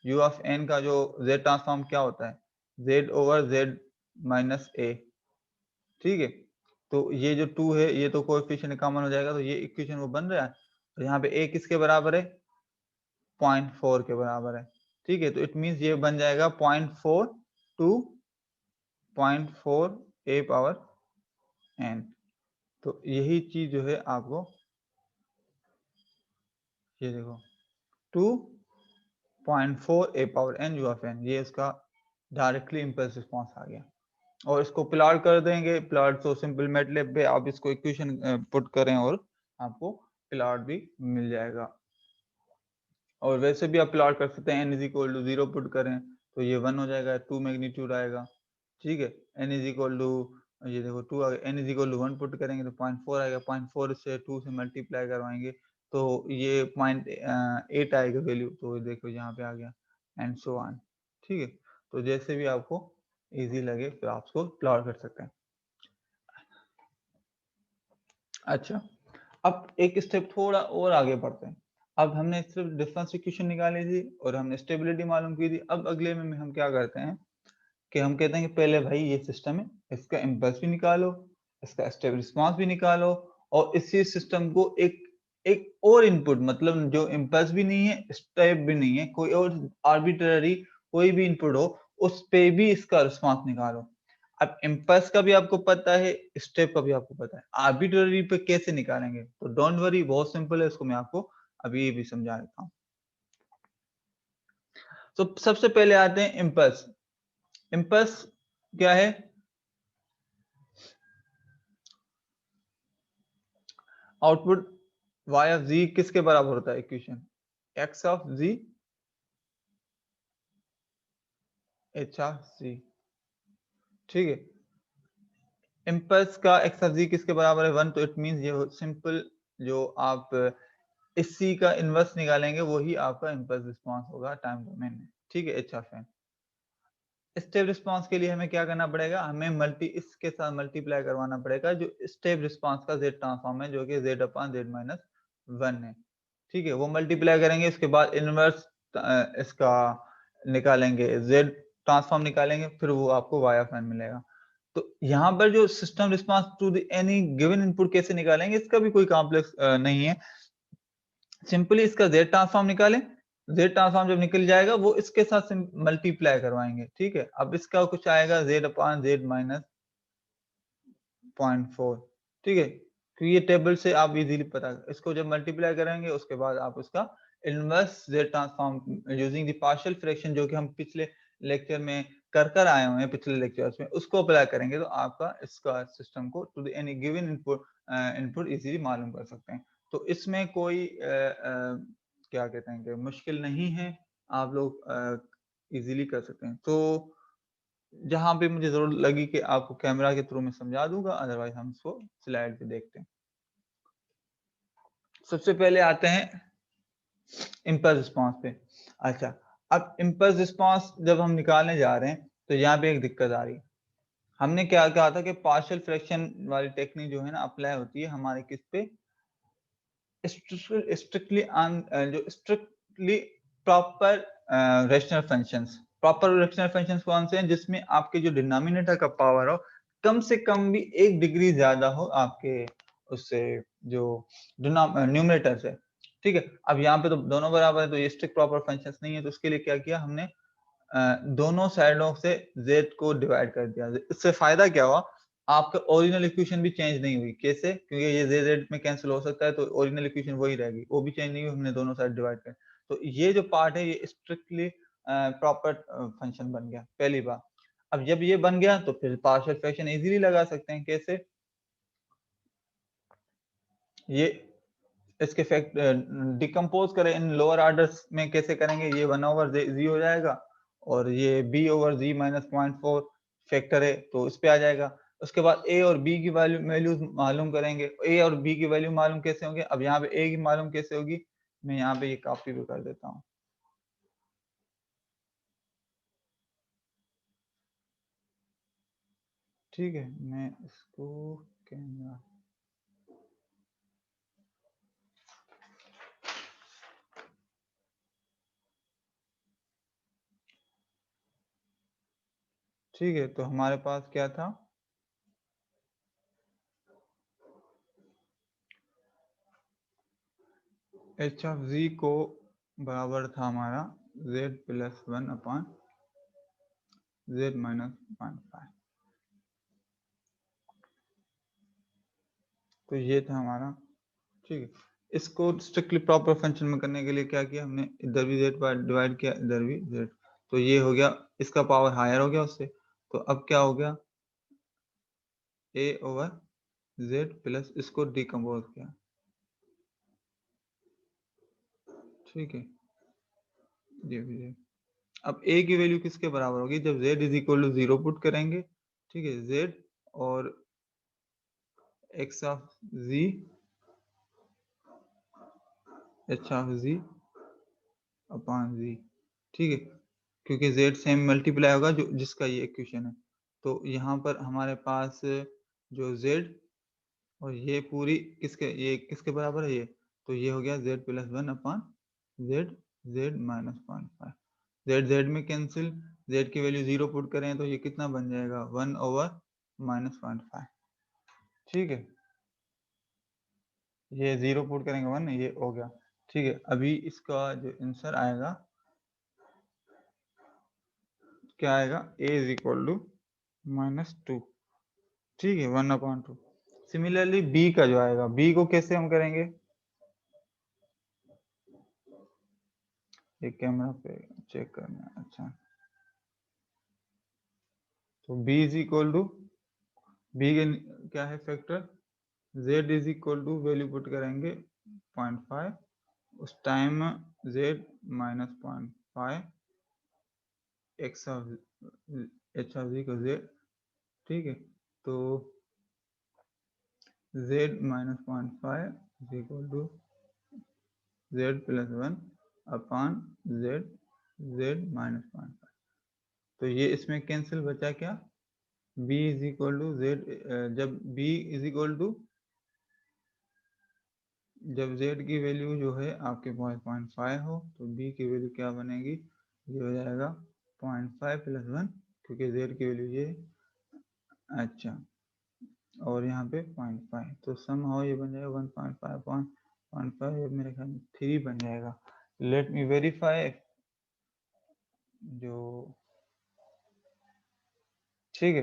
u of n का जो z ट्रांसफॉर्म क्या होता है, z over z minus a, ठीक है। तो ये जो 2 है ये तो कोएफिशिएंट कॉमन हो जाएगा, तो ये इक्वेशन वो बन रहा है। तो यहाँ पे a किसके बराबर है, 0.4 के बराबर है, ठीक है। तो इट मींस ये बन जाएगा 0.4 टू 0.4a⁻n। तो यही चीज जो है आपको, ये देखो 2.4a⁻n u(n), ये इसका डायरेक्टली इम्पल्स रिस्पॉन्स आ गया। और इसको प्लॉट कर देंगे, प्लॉट तो सिंपल मैटलैब पे आप इसको इक्वेशन पुट करें और आपको प्लॉट भी मिल जाएगा। और वैसे भी आप प्लॉट कर सकते हैं, n is equal to 0 put करें तो ये 1 हो जाएगा, 2 मैग्नीट्यूड आएगा, ठीक है। n इज इक्वल टू, ये देखो 2 आ गया, n is equal to 1 put करेंगे तो 0.4 आएगा, 0.4 से 2 से मल्टीप्लाई करवाएंगे तो ये 0.8 आएगा वैल्यू, तो देखो यहाँ पे आ गया एंड सो ऑन, ठीक है। तो जैसे भी आपको इजी लगे फिर आप उसको प्लॉट कर सकते हैं। अच्छा, अब एक स्टेप थोड़ा और आगे बढ़ते हैं। अब हमने सिर्फ डिफरेंस इक्वेशन निकाली थी और हमने स्टेबिलिटी मालूम की थी। अब अगले में हम क्या करते हैं कि हम कहते हैं कि पहले भाई ये सिस्टम है, इसका इम्पल्स भी निकालो, इसका स्टेप रिस्पॉन्स भी निकालो, और इसी सिस्टम को एक और इनपुट, मतलब जो इम्पल्स भी नहीं है, स्टेप भी नहीं है, कोई और आर्बिट्ररी कोई भी इनपुट हो, उस पे भी इसका रिस्पॉन्स निकालो। अब इम्पल्स का भी आपको पता है, स्टेप का भी आपको पता है, आर्बिट्ररी पे कैसे निकालेंगे? तो डोंट वरी, बहुत सिंपल है, इसको मैं आपको अभी भी समझा देता हूँ। तो सबसे पहले आते हैं इम्पल्स। इम्पल्स क्या है? आउटपुट y ऑफ z किसके बराबर होता है? Equation x of z h of z, ठीक है। इम्पल्स का x ऑफ z किसके बराबर है? 1। तो इट मींस ये सिंपल, जो आप इसी का इनवर्स निकालेंगे वही आपका इम्पल्स रिस्पांस होगा टाइम डोमेन में, ठीक है, h of n। Step response के लिए हमें क्या करना पड़ेगा? हमें इसके साथ मल्टीप्लाई करवाना पड़ेगा जो स्टेप रिस्पांस का z ट्रांसफॉर्म है, जो कि z/z-1 है, ठीक है। वो मल्टीप्लाई करेंगे, उसके बाद इनवर्स इसका निकालेंगे, z ट्रांसफॉर्म निकालेंगे, फिर वो आपको y ऑफ n मिलेगा। तो यहाँ पर जो system response to the any given input कैसे निकालेंगे, इसका भी कोई कॉम्प्लेक्स नहीं है। सिंपली इसका z ट्रांसफॉर्म निकालें, z ट्रांसफॉर्म जब निकल जाएगा वो इसके साथ मल्टीप्लाई करवाएंगे, ठीक है। अब इसका कुछ आएगा z/z-0.4, ठीक है। तो ये टेबल से आप इजीली पता, इसको जब मल्टीप्लाई करेंगे उसके बाद आप उसका inverse z transform using the partial fraction, जो कि हम पिछले लेक्चर में कर आए हुए हैं, पिछले लेक्चर्स में, उसको अप्लाई करेंगे तो आपका इसका सिस्टम को to the any given input easily मालूम कर सकते हैं। तो इसमें कोई क्या कहते हैं कि मुश्किल नहीं है, आप लोग इजीली कर सकते हैं। तो जहां पे मुझे जरूरत लगी कि आपको कैमरा के थ्रू में समझा दूंगा, अदरवाइज हम इसको स्लाइड पे देखते हैं। सबसे पहले आते हैं इम्पल्स रिस्पांस पे। अच्छा, अब इम्पल्स रिस्पांस जब हम निकालने जा रहे हैं तो यहाँ पे एक दिक्कत आ रही है। हमने क्या कहा था कि पार्शियल फ्रैक्शन वाली टेक्निक जो है ना अप्लाई होती है हमारे किस पे? स्ट्रिक्टली जो strictly proper rational functions. Proper rational functions कौन से हैं? जिसमें आपके जो डिनोमिनेटर का पावर हो कम से कम भी 1 डिग्री ज्यादा हो आपके उससे, जो न्यूमरेटर से, ठीक है। अब यहाँ पे तो दोनों बराबर है, तो ये स्ट्रिक्ट प्रॉपर फंक्शंस नहीं है, तो उसके लिए क्या किया हमने? दोनों साइडों से z को डिवाइड कर दिया। इससे फायदा क्या हुआ? आपका ओरिजिनल इक्वेशन भी चेंज नहीं हुई। कैसे? क्योंकि ये z में कैंसिल हो सकता है, तो ओरिजिनल इक्वेशन वही रहेगी, वो भी चेंज नहीं हुई, हमने दोनों साइड डिवाइड कर। तो ये जो पार्ट है ये स्ट्रिक्टली प्रॉपर फंक्शन बन गया, पहली बार। अब जब ये बन गया तो फिर पार्शियल फ्रैक्शन इजीली लगा सकते हैं। कैसे? ये इसके फैक्ट डिकम्पोज करें इन लोअर ऑर्डर्स में, कैसे करेंगे? ये 1/z हो जाएगा, और ये b/z-0.4 फैक्टर है तो इस पे आ जाएगा। उसके बाद a और b की वैल्यूज मालूम करेंगे। a और b की वैल्यू मालूम कैसे होंगे? अब यहाँ पे a की मालूम कैसे होगी? मैं यहाँ पे ये कॉपी भी कर देता हूँ, ठीक है। मैं इसको कैमरा, ठीक है। तो हमारे पास क्या था? h ऑफ z को बराबर था हमारा z+1/z-1/5। तो ये था हमारा, ठीक है। इसको स्ट्रिक्टली प्रॉपर फंक्शन में करने के लिए क्या किया हमने, इधर भी z डिवाइड किया, इधर भी z, तो ये हो गया, इसका पावर हायर हो गया उससे, तो अब क्या हो गया, a ओवर z प्लस, इसको डिकम्पोज किया, ठीक है, ये भी है। अब a की वैल्यू किसके बराबर होगी, जब z is equal to 0 put करेंगे, ठीक है, z और x of z h of z upon z, ठीक है, क्योंकि z सेम मल्टीप्लाई होगा जो जिसका ये इक्वेशन है, तो यहाँ पर हमारे पास जो z और ये पूरी किसके, ये किसके बराबर है ये, तो ये हो गया z plus 1 upon z minus 0.5, z में कैंसिल, z की वैल्यू 0 पुट करें तो ये कितना बन जाएगा 1 ओवर माइनस 0.5, ठीक है, ये 0 पुट करेंगे 1, ये हो गया, ठीक है। अभी इसका जो आंसर आएगा क्या आएगा, a इज इक्वल टू -2, ठीक है, 1/2। सिमिलरली b का जो आएगा, b को कैसे हम करेंगे, एक कैमरा पे चेक करना है, अच्छा, तो b is equal to, b के क्या है factor, z is equal to value put करेंगे 0.5, उस time z minus 0.5 x of h of z को z, ठीक है, तो z minus 0.5 is equal to z plus 1 upon z minus 0.5, तो ये इसमें कैंसिल बचा क्या, b is equal to z, जब b इज इक्वल टू, जब z की वैल्यू जो है आपके 0.5 हो तो b की वैल्यू क्या बनेगी, ये हो जाएगा 0.5 प्लस 1, क्योंकि z की वैल्यू ये, अच्छा, और यहाँ पे 0.5, तो सम हो ये बन जाएगा 1.5 अपॉन 0.5, ये मेरे ख्याल में 3 बन जाएगा। लेट मी वेरीफाई, जो, ठीक है,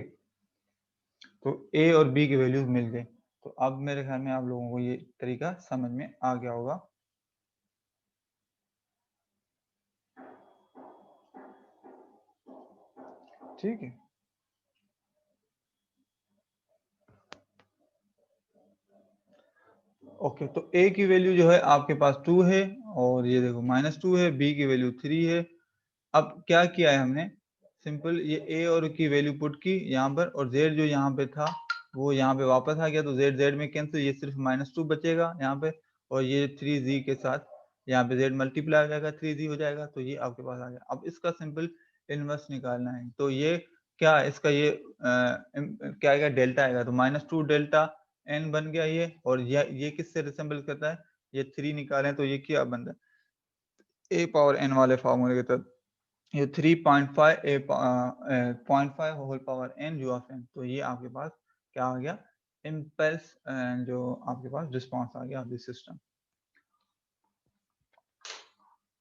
तो a और b की वैल्यूज मिल गए, तो अब मेरे ख्याल में आप लोगों को ये तरीका समझ में आ गया होगा, ठीक है। ओके, तो a की वैल्यू जो है आपके पास 2 है, और ये देखो -2 है, b की वैल्यू 3 है। अब क्या किया है हमने, सिंपल ये a और की वैल्यू पुट की यहाँ पर, और z जो यहाँ पे था वो यहाँ पे वापस आ गया, तो z में कैंसिल, ये सिर्फ -2 बचेगा यहाँ पे, और ये 3z के साथ यहाँ पे z मल्टीप्लाई हो जाएगा, 3z हो जाएगा, तो ये आपके पास आ गया। अब इसका सिंपल इनवर्स निकालना है, तो ये क्या, इसका ये क्या आएगा, डेल्टा आएगा, तो -2 डेल्टा n बन गया ये, और ये किससे रिसेंबल करता है, ये 3 निकालें तो ये क्या बनता है, a पावर n वाले फार्मूले के तहत ये 3.5 0.5 whole power n u of n, तो ये आपके पास क्या आ गया, इम्पल्स, जो आपके पास रिस्पांस आ गया ऑफ दिस सिस्टम।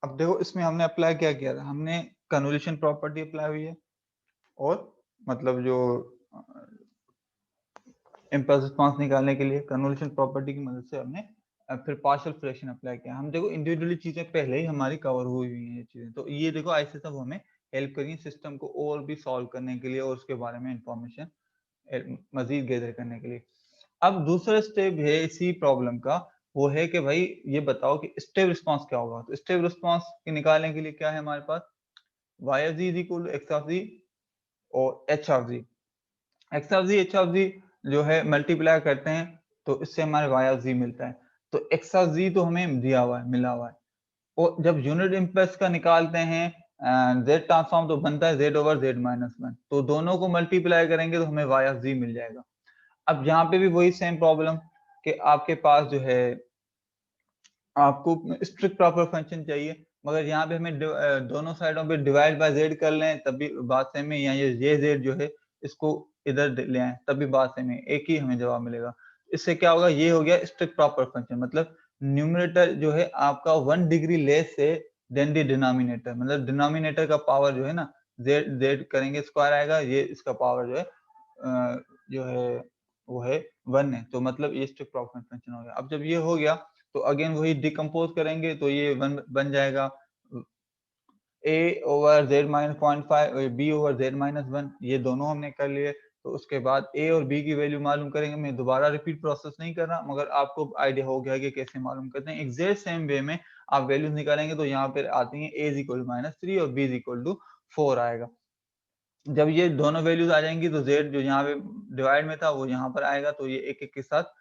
अब देखो इसमें हमने अप्लाई क्या किया था, हमने कन्वोल्यूशन प्रॉपर्टी अप्लाई हुई है, और मतलब जो इम्पल्स रिस्पांस निकालने के लिए कन्वोल्यूशन प्रॉपर्टी की मदद से हमने फिर पार्शियल फ्रैक्शन अप्लाई किया। हम देखो इंडिविजुअली चीजें पहले ही हमारी कवर हुई हुई हैं चीजें, तो ये देखो ऐसे सब हमें हेल्प करेंगे सिस्टम को और भी सॉल्व करने के लिए, और उसके बारे में इंफॉर्मेशन मजीद गैदर करने के लिए। अब दूसरा स्टेप है इसी प्रॉब्लम का, वो है कि भाई ये बताओ कि स्टेप रिस्पांस क्या होगा, तो स्टेप रिस्पांस निकालने के लिए क्या है हमारे पास, y of z is equal to x of z और h of z, x of z h of z जो है मल्टीप्लाई करते हैं तो इससे हमारे y of z मिलता है, तो x of z तो हमें दिया हुआ है, मिला हुआ है, और जब यूनिट इम्पल्स का निकालते हैं z ट्रांसफॉर्म तो बनता है z ओवर z माइनस 1, तो दोनों को मल्टीप्लाई करेंगे तो हमें y of z मिल जाएगा। अब यहाँ पे भी वही सेम प्रॉब्लम कि आपके पास जो है आपको स्ट्रिक्ट प्रॉपर फंक्शन चाहिए, मगर यहाँ पे हमें दोनों साइडों पे डिवाइड बाय z कर लें तब भी बात सेम है, या ये z जो है इसको इधर ले आए तब भी बात सेम है, एक ही हमें जवाब मिलेगा। इससे क्या होगा, ये हो गया स्ट्रिक्ट प्रॉपर फंक्शन, मतलब न्यूमरेटर जो है आपका 1 डिग्री लेस से देन द डिनोमिनेटर, मतलब डिनोमिनेटर का पावर जो है ना z करेंगे स्क्वायर आएगा, ये इसका पावर जो है वो है 1 है, तो मतलब ये स्ट्रिक्ट प्रॉपर्टी फंक्शन हो गया। अब जब ये हो गया तो अगेन वही डिकम्पोज करेंगे तो ये बन जाएगा a ओवर z माइनस 0.5 और b ओवर z माइनस 1, ये दोनों हमने कर लिए। तो उसके बाद a और b की वैल्यू मालूम करेंगे। मैं दोबारा रिपीट प्रोसेस नहीं कर रहा, मगर आपको आइडिया हो गया कि कैसे मालूम करते हैं। एग्जैक्ट सेम वे में आप वैल्यूज निकालेंगे तो यहाँ पर आती हैं a इक्वल -3 और b इक्वल टू 4 आएगा। जब ये दोनों वैल्यूज आ जाएंगी तो z जो यहाँ पे डिवाइड में था वो यहाँ पर आएगा, तो ये एक एक के साथ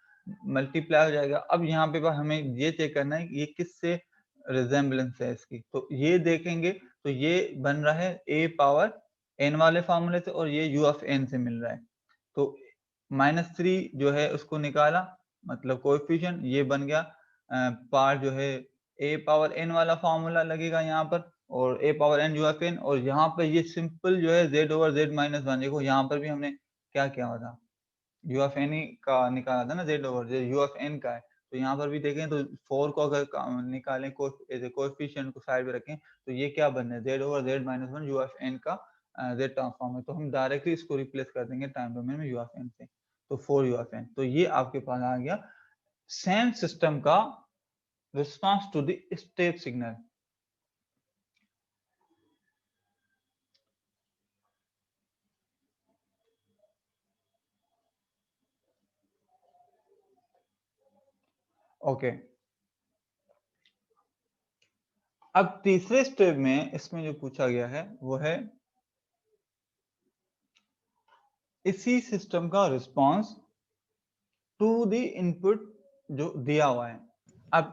मल्टीप्लाई हो जाएगा। अब यहाँ पे हमें ये चेक करना है कि ये किससे रिजेम्बलेंस है इसकी, तो ये देखेंगे तो ये बन रहा है a पावर n वाले फार्मूले से और ये u ऑफ n से मिल रहा है। तो -3 जो है उसको निकाला, मतलब कोएफिशिएंट, ये बन गया पार्ट जो है a पावर n वाला फार्मूला लगेगा यहाँ पर, और a power n u of n, और यहाँ पर ये सिंपल जो है z ओवर z माइनस 1। देखो यहाँ पर भी हमने क्या किया हुआ था, u ऑफ n का निकाला था ना, z over z u of n का है। तो यहाँ पर भी देखें तो 4 को अगर निकालें कोएफिशिएंट को साइड में रखें तो ये क्या बन रहा है, z over z minus 1 u of n का z ट्रांसफॉर्म है। तो हम डायरेक्टली इसको रिप्लेस कर देंगे टाइम डोमेन में u ऑफ n से, तो 4 u ऑफ n। तो ये आपके पास आ गया सेम सिस्टम का response to the step signal. Okay, अब तीसरे स्टेप में इसमें जो पूछा गया है वो है इसी सिस्टम का रिस्पांस टू द इनपुट जो दिया हुआ है। अब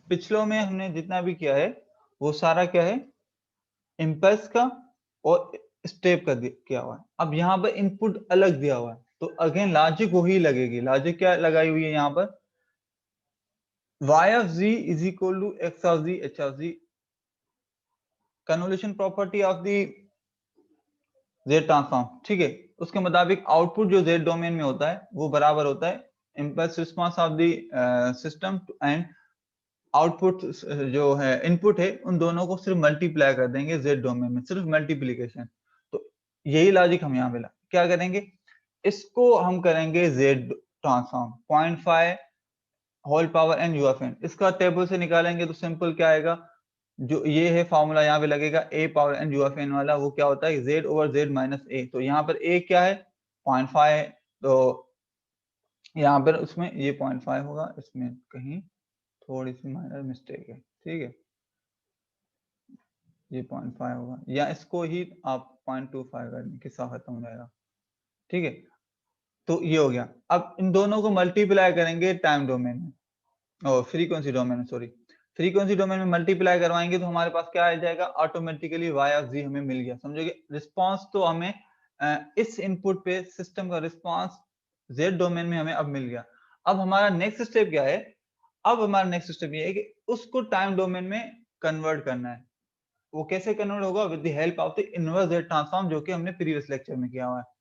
पिछलों में हमने जितना भी किया है वो सारा क्या है, इम्पल्स का और स्टेप का किया हुआ है। अब यहाँ पर इनपुट अलग दिया हुआ है तो अगेन लॉजिक वही लगेगी। लॉजिक क्या लगाई हुई है यहाँ पर, y of z is equal to x of z h of z, convolution property of the z transform. ठीक है, उसके मुताबिक आउटपुट जो z डोमेन में होता है वो बराबर होता है impulse response of the system and output जो है इनपुट है, उन दोनों को सिर्फ मल्टीप्लाई कर देंगे z डोमेन में, सिर्फ मल्टीप्लीकेशन। तो यही लॉजिक हम यहाँ पे क्या करेंगे, इसको हम करेंगे z transform 0.5 whole power n u of n, इसका टेबल से निकालेंगे तो सिंपल क्या आएगा, जो ये है फॉर्मूला यहाँ पे लगेगा a power n u of n वाला, वो क्या होता है z over z minus a। तो यहाँ पर a क्या है 0.5 है, तो यहाँ पर उसमें ये 0.5 होगा, इसमें कहीं थोड़ी सी माइनर मिस्टेक है। ठीक है, ये 0.5 होगा, या इसको ही आप 0.25 कर दें, किस्सा खत्म हो जाएगा। ठीक है, तो ये हो गया। अब इन दोनों को मल्टीप्लाई करेंगे टाइम डोमेन में और फ्रीक्वेंसी डोमेन में, सॉरी फ्रीक्वेंसी डोमेन में मल्टीप्लाई करवाएंगे तो हमारे पास क्या आ जाएगा, ऑटोमेटिकली y ऑफ z हमें मिल गया। समझोगे, रिस्पांस तो हमें इस इनपुट पे सिस्टम का रिस्पांस z डोमेन में हमें अब मिल गया। अब हमारा नेक्स्ट स्टेप क्या है, अब हमारा नेक्स्ट स्टेप ये है कि उसको टाइम डोमेन में कन्वर्ट करना है। वो कैसे कन्वर्ट होगा, with the help of the inverse z transform, जो कि हमने प्रीवियस लेक्चर में किया हुआ है।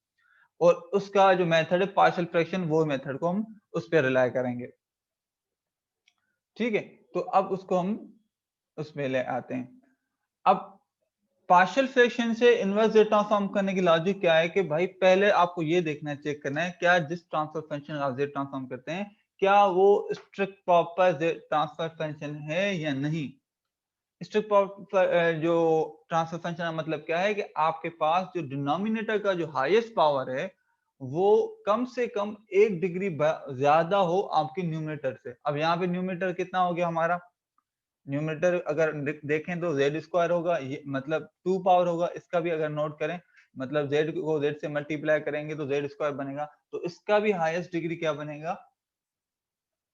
और उसका जो मेथड है पार्शियल फ्रैक्शन, वो मेथड को हम उस पर रिलाई करेंगे। ठीक है, तो अब उसको हम उसमें ले आते हैं। अब पार्शियल फ्रैक्शन से इनवर्स z ट्रांसफॉर्म करने की लॉजिक क्या है कि भाई पहले आपको ये देखना है, चेक करना है क्या जिस ट्रांसफर फंक्शन आप z ट्रांसफॉर्म करते हैं क्या वो strict proper z transfer function है या नहीं। स्ट्रिक्ट प्रॉपर जो ट्रांसफर फंक्शन का मतलब क्या है कि आपके पास जो डिनोमिनेटर का जो हाईएस्ट पावर है वो कम से कम 1 डिग्री ज्यादा हो आपके न्यूमरेटर से। अब यहाँ पे न्यूमरेटर कितना हो गया हमारा, न्यूमरेटर अगर देखें तो z स्क्वायर होगा, ये मतलब 2 पावर होगा। इसका भी अगर नोट करें, मतलब z को z से मल्टीप्लाई करेंगे तो z स्क्वायर बनेगा, तो इसका भी हाईएस्ट डिग्री क्या बनेगा,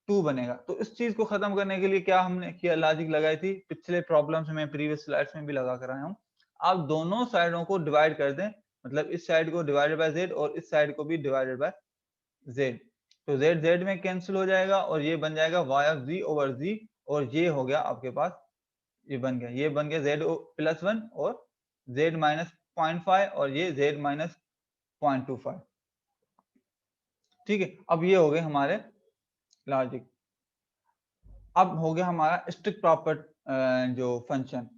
2 बनेगा। तो इस चीज को खत्म करने के लिए क्या हमने किया, लॉजिक लगाई थी पिछले प्रॉब्लम्स में, प्रीवियस स्लाइड्स में भी लगा कर आया हूं। आप दोनों साइडों को डिवाइड कर दें, मतलब इस साइड को डिवाइडेड बाय z और इस साइड को भी डिवाइडेड बाय z, तो z z में कैंसिल हो जाएगा और ये बन जाएगा y of z over z, और ये हो गया आपके पास, ये बन गया, ये बन गया z प्लस 1 और z माइनस 0.5 और ये z माइनस 0.25। ठीक है, अब ये हो गए हमारे लॉजिक। अब हो गया हमारा स्ट्रिक्ट प्रॉपर जो फंक्शन।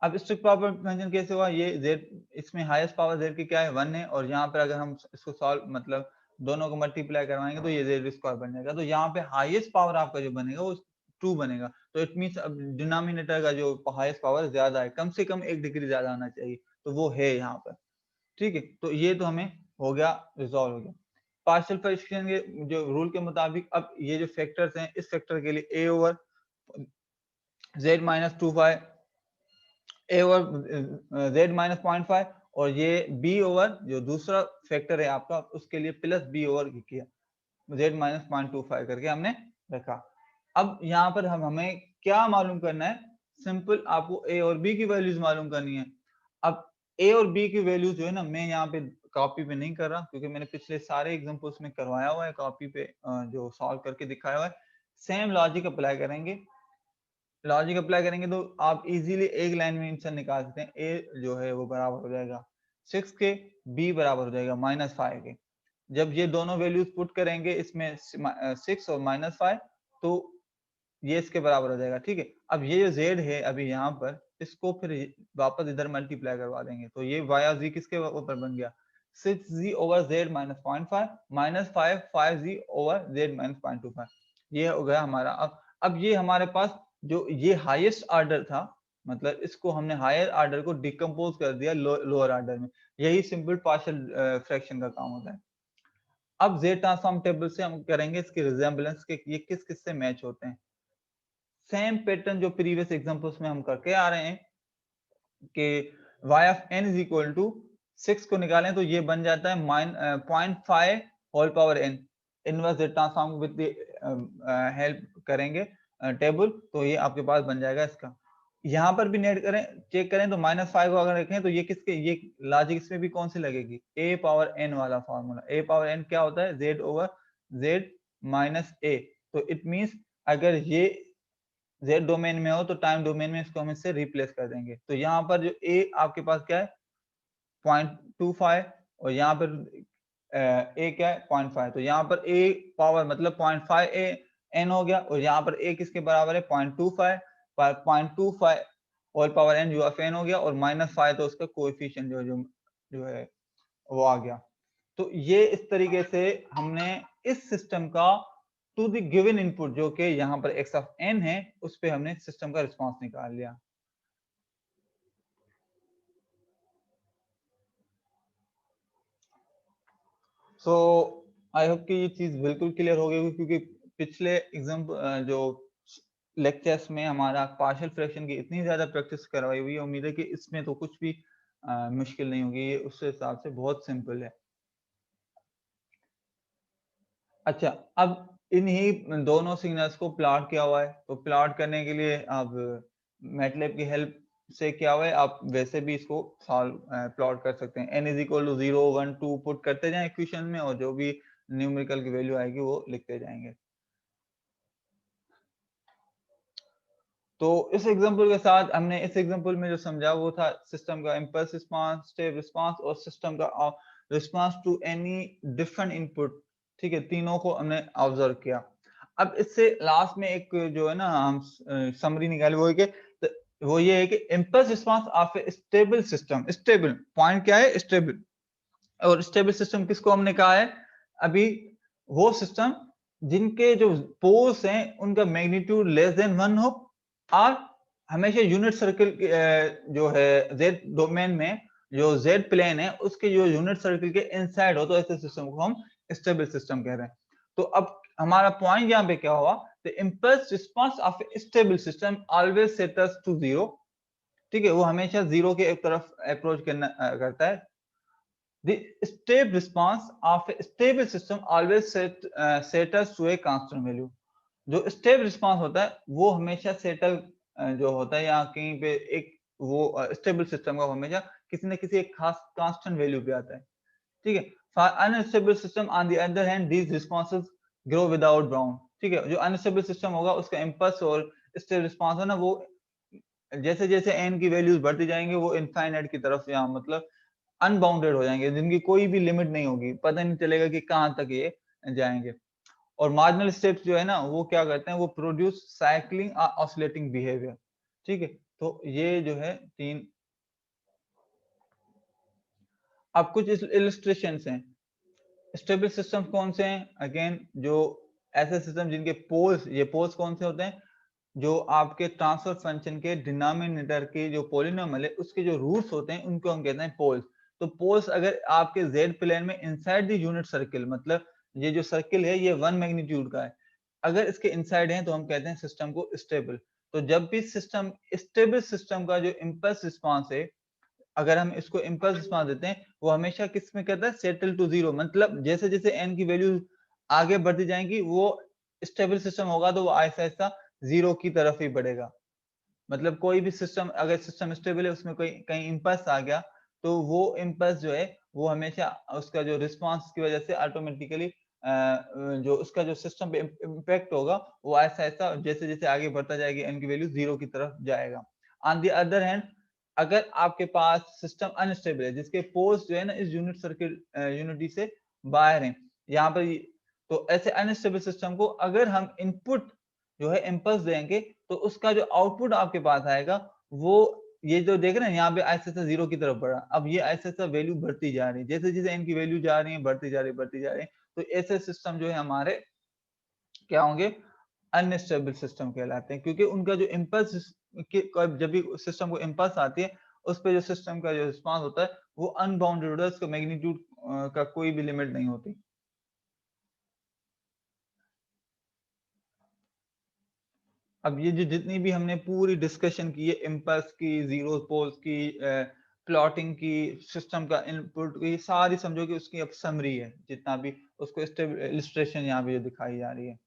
अब स्ट्रिक्ट प्रॉपर फंक्शन कैसे हुआ, ये z इसमें हाईएस्ट पावर z की क्या है 1 है, और यहाँ पर अगर हम इसको सॉल्व मतलब दोनों को मल्टीप्लाई करवाएंगे तो ये जेड स्क्वायर बन जाएगा। तो यहाँ पे हाईएस्ट पावर आपका जो बनेगा वो 2 बनेगा। तो इट मीन्स अब डिनोमिनेटर का जो हाईएस्ट पावर ज्यादा है, कम से कम 1 डिग्री ज्यादा आना चाहिए, तो वो है यहाँ पर। ठीक है, तो ये तो हमें हो गया, रिजॉल्व हो गया। पार्शियल फ्रैक्शन के जो रूल के मुताबिक अब ये जो फैक्टर्स हैं, इस फैक्टर के लिए a over z minus 2 a over z minus 0.5 और ये b ओवर जो दूसरा फैक्टर है आपका उसके लिए प्लस b ओवर किया, z माइनस 0.25 करके हमने रखा। अब यहाँ पर हमें क्या मालूम करना है, सिंपल आपको a और b की वैल्यूज मालूम करनी है। अब a और b की वैल्यूज जो है ना, मैं यहाँ पे कॉपी पे नहीं कर रहा क्योंकि मैंने पिछले सारे एग्जांपल्स में करवाया हुआ है, कॉपी पे जो सॉल्व करके दिखाया हुआ है। सेम लॉजिक अप्लाई करेंगे, लॉजिक अप्लाई करेंगे तो आप इजीली एक लाइन में आंसर निकाल सकते हैं। a जो है वो बराबर हो जाएगा 6 के, b बराबर हो जाएगा -5 के। जब ये दोनों वैल्यूज पुट करेंगे इसमें 6 और -5 तो ये इसके बराबर हो जाएगा। ठीक है, अब ये जो z है अभी यहाँ पर, इसको फिर वापस इधर मल्टीप्लाई करवा देंगे तो ये y और z किसके ऊपर बन गया, 6z over z minus 0.5 minus 5z over z minus 0.25, ये हो गया हमारा। अब ये हमारे पास जो ये हाईएस्ट ऑर्डर था, मतलब इसको हमने हायर ऑर्डर को डिकम्पोज कर दिया लोअर ऑर्डर में। यही सिंपल पार्शियल फ्रैक्शन का काम होता है। अब z ट्रांसफॉर्म टेबल से हम करेंगे इसकी रिजेम्बलेंस के ये किस किस से मैच होते हैं। सेम पैटर्न जो प्रीवियस एग्जांपल्स में हम करके आ रहे हैं कि y of n is equal to 6 को निकालें तो ये बन जाता है 0.5 whole power n। Inverse z transform with help करेंगे टेबल तो ये आपके पास बन जाएगा इसका। यहाँ पर भी नेट करें, चेक करें तो -5 को अगर रखें तो ये किसके, ये लॉजिक इसमें भी कौन सी लगेगी, a पावर n वाला फॉर्मूला। a पावर n क्या होता है, z over z minus a। तो इट मींस अगर ये z डोमेन में हो तो टाइम डोमेन में इसको हम इससे रिप्लेस कर देंगे। तो यहाँ पर जो a आपके पास क्या है 0.25 और यहाँ पर a क्या है 0.5, तो यहाँ पर a पावर मतलब 0.5 a n हो गया और यहाँ पर a किसके बराबर है 0.25 0.25 होल पावर n जो ऑफ n हो गया और -5 तो उसका कोएफिशिएंट जो है वो आ गया। तो ये इस तरीके से हमने इस सिस्टम का टू द गिवन इनपुट जो कि यहाँ पर x ऑफ n है उस पे हमने सिस्टम का रिस्पांस निकाल लिया। सो आई होप कि ये चीज बिल्कुल क्लियर हो गई होगी क्योंकि पिछले एग्जाम जो लेक्चर्स में हमारा पार्शियल फ्रैक्शन की इतनी ज्यादा प्रैक्टिस करवाई हुई है, उम्मीद है कि इसमें तो कुछ भी मुश्किल नहीं होगी, ये उस हिसाब से बहुत सिंपल है। अच्छा, अब इन्हीं दोनों सिग्नल्स को प्लॉट किया हुआ है तो प्लॉट करने के लिए आप मैटलैब की हेल्प से क्या हुआ है, आप वैसे भी इसको सॉल्व प्लॉट कर सकते हैं। n is equal to 0 1 2 put करते जाएं इक्वेशन में और जो भी न्यूमेरिकल की वैल्यू आएगी वो लिखते जाएंगे। तो इस एग्जांपल के साथ हमने इस एग्जांपल में जो समझा वो था सिस्टम का इंपल्स रिस्पांस, स्टेप रिस्पांस और सिस्टम का response to any different input. ठीक है, तीनों को हमने ऑब्जर्व किया। अब इससे लास्ट में एक जो है ना हम समरी निकाले वो है कि वो ये है कि impulse response of A stable system, stable point क्या है स्टेबल, और स्टेबल सिस्टम किसको हमने कहा है अभी, वो सिस्टम जिनके जो पोल्स हैं उनका मैग्नीट्यूड लेस देन 1 हो और हमेशा यूनिट सर्कल जो है जेड डोमेन में जो जेड प्लेन है उसके जो यूनिट सर्कल के इनसाइड हो, तो ऐसे सिस्टम को हम स्टेबल सिस्टम कह रहे हैं। तो अब हमारा पॉइंट यहाँ पे क्या हुआ, the impulse response of stable system always settles to 0। ठीक है, वो हमेशा 0 के तरफ अप्रोच करता है। The step response of a stable system always set us to a constant value। जो स्टेप रिस्पांस होता है वो हमेशा सेटल जो होता है या कहीं पे एक वो स्टेबल सिस्टम का हमेशा किसी न किसी एक खास कांस्टेंट वैल्यू पे आता है। ठीक है, for unstable system on the other hand these responses grow without bound. ठीक है, जो अनस्टेबल सिस्टम होगा उसका इम्पल्स और स्टेप रिस्पांस है ना वो जैसे जैसे n की वैल्यूज बढ़ती जाएंगे वो इनफाइनाइट की तरफ या मतलब अनबाउंडेड हो जाएंगे, जिनकी कोई भी लिमिट नहीं होगी, पता नहीं चलेगा कि कहां तक ये जाएंगे। और मार्जिनल स्टेप्स जो है ना वो क्या करते हैं, वो प्रोड्यूस साइक्लिंग ऑसिलेटिंग बिहेवियर। ठीक है, तो ये जो है तीन। अब कुछ इलस्ट्रेशंस हैं स्टेबल सिस्टम कौन से हैं? अगेन जो ऐसे सिस्टम जिनके पोल्स, ये पोल्स कौन से होते हैं? जो आपके ट्रांसफर फंक्शन के डिनोमिनेटर के जो पॉलिनोमियल है उसके जो रूट्स होते हैं उनको हम कहते हैं पोल्स। तो पोल्स अगर आपके जेड प्लेन में इनसाइड द यूनिट सर्किल, मतलब ये जो सर्किल है ये 1 मैग्नीट्यूड का है, अगर इसके इनसाइड है तो हम कहते हैं सिस्टम को स्टेबल। तो जब भी सिस्टम स्टेबल सिस्टम का जो इंपल्स रिस्पांस है, अगर हम इसको इंपल्स रिस्पांस देते हैं, वो हमेशा किस में कहता है? Settle to zero. मतलब जैसे जैसे एन की वैल्यू आगे बढ़ती जाएंगी वो स्टेबल सिस्टम होगा तो वो ऐसा ऐसा जीरो की तरफ ही बढ़ेगा। मतलब कोई भी सिस्टम, अगर सिस्टम स्टेबल है उसमें कोई कहीं इंपल्स आ गया तो वो इंपल्स जो है वो हमेशा उसका जो रिस्पांस की वजह से ऑटोमेटिकली जो उसका जो सिस्टम पे इम्पैक्ट होगा वो ऐसा ऐसा जैसे जैसे आगे बढ़ता जाएगी एन की वैल्यू जीरो की तरफ जाएगा। ऑन द अदर हैंड, अगर आपके पास सिस्टम अनस्टेबल है जिसके पोल्स जो है ना इस यूनिट सर्किल यूनिटी से बाहर हैं, यहाँ पर तो ऐसे अनस्टेबल सिस्टम को अगर हम इनपुट जो है इम्पल्स देंगे तो उसका जो आउटपुट आपके पास आएगा वो ये जो देख रहे हैं यहाँ पे ऐसे ऐसे जीरो की तरफ बढ़ा, अब ये ऐसे ऐसे वैल्यू बढ़ती जा रही है, जैसे जैसे इनकी वैल्यू जा रही है बढ़ती जा रही है बढ़ती जा रही है, तो ऐसे सिस्टम जो है हमारे क्या होंगे? अनस्टेबल सिस्टम कहलाते हैं, क्योंकि उनका जो इम्पल्स जब भी सिस्टम को इम्पल्स आती है उस पे जो सिस्टम का जो रिस्पांस होता है वो अनबाउंडेड होता है, उसका मैग्नीट्यूड का कोई भी लिमिट नहीं होती। अब ये जो जितनी भी हमने पूरी डिस्कशन की है इम्पल्स की, जीरो पोल्स की, प्लॉटिंग की, सिस्टम का इनपुट की, सारी समझो कि उसकी अब समरी है जितना भी उसको इलिस्ट्रेशन यहाँ पे जो दिखाई जा रही है।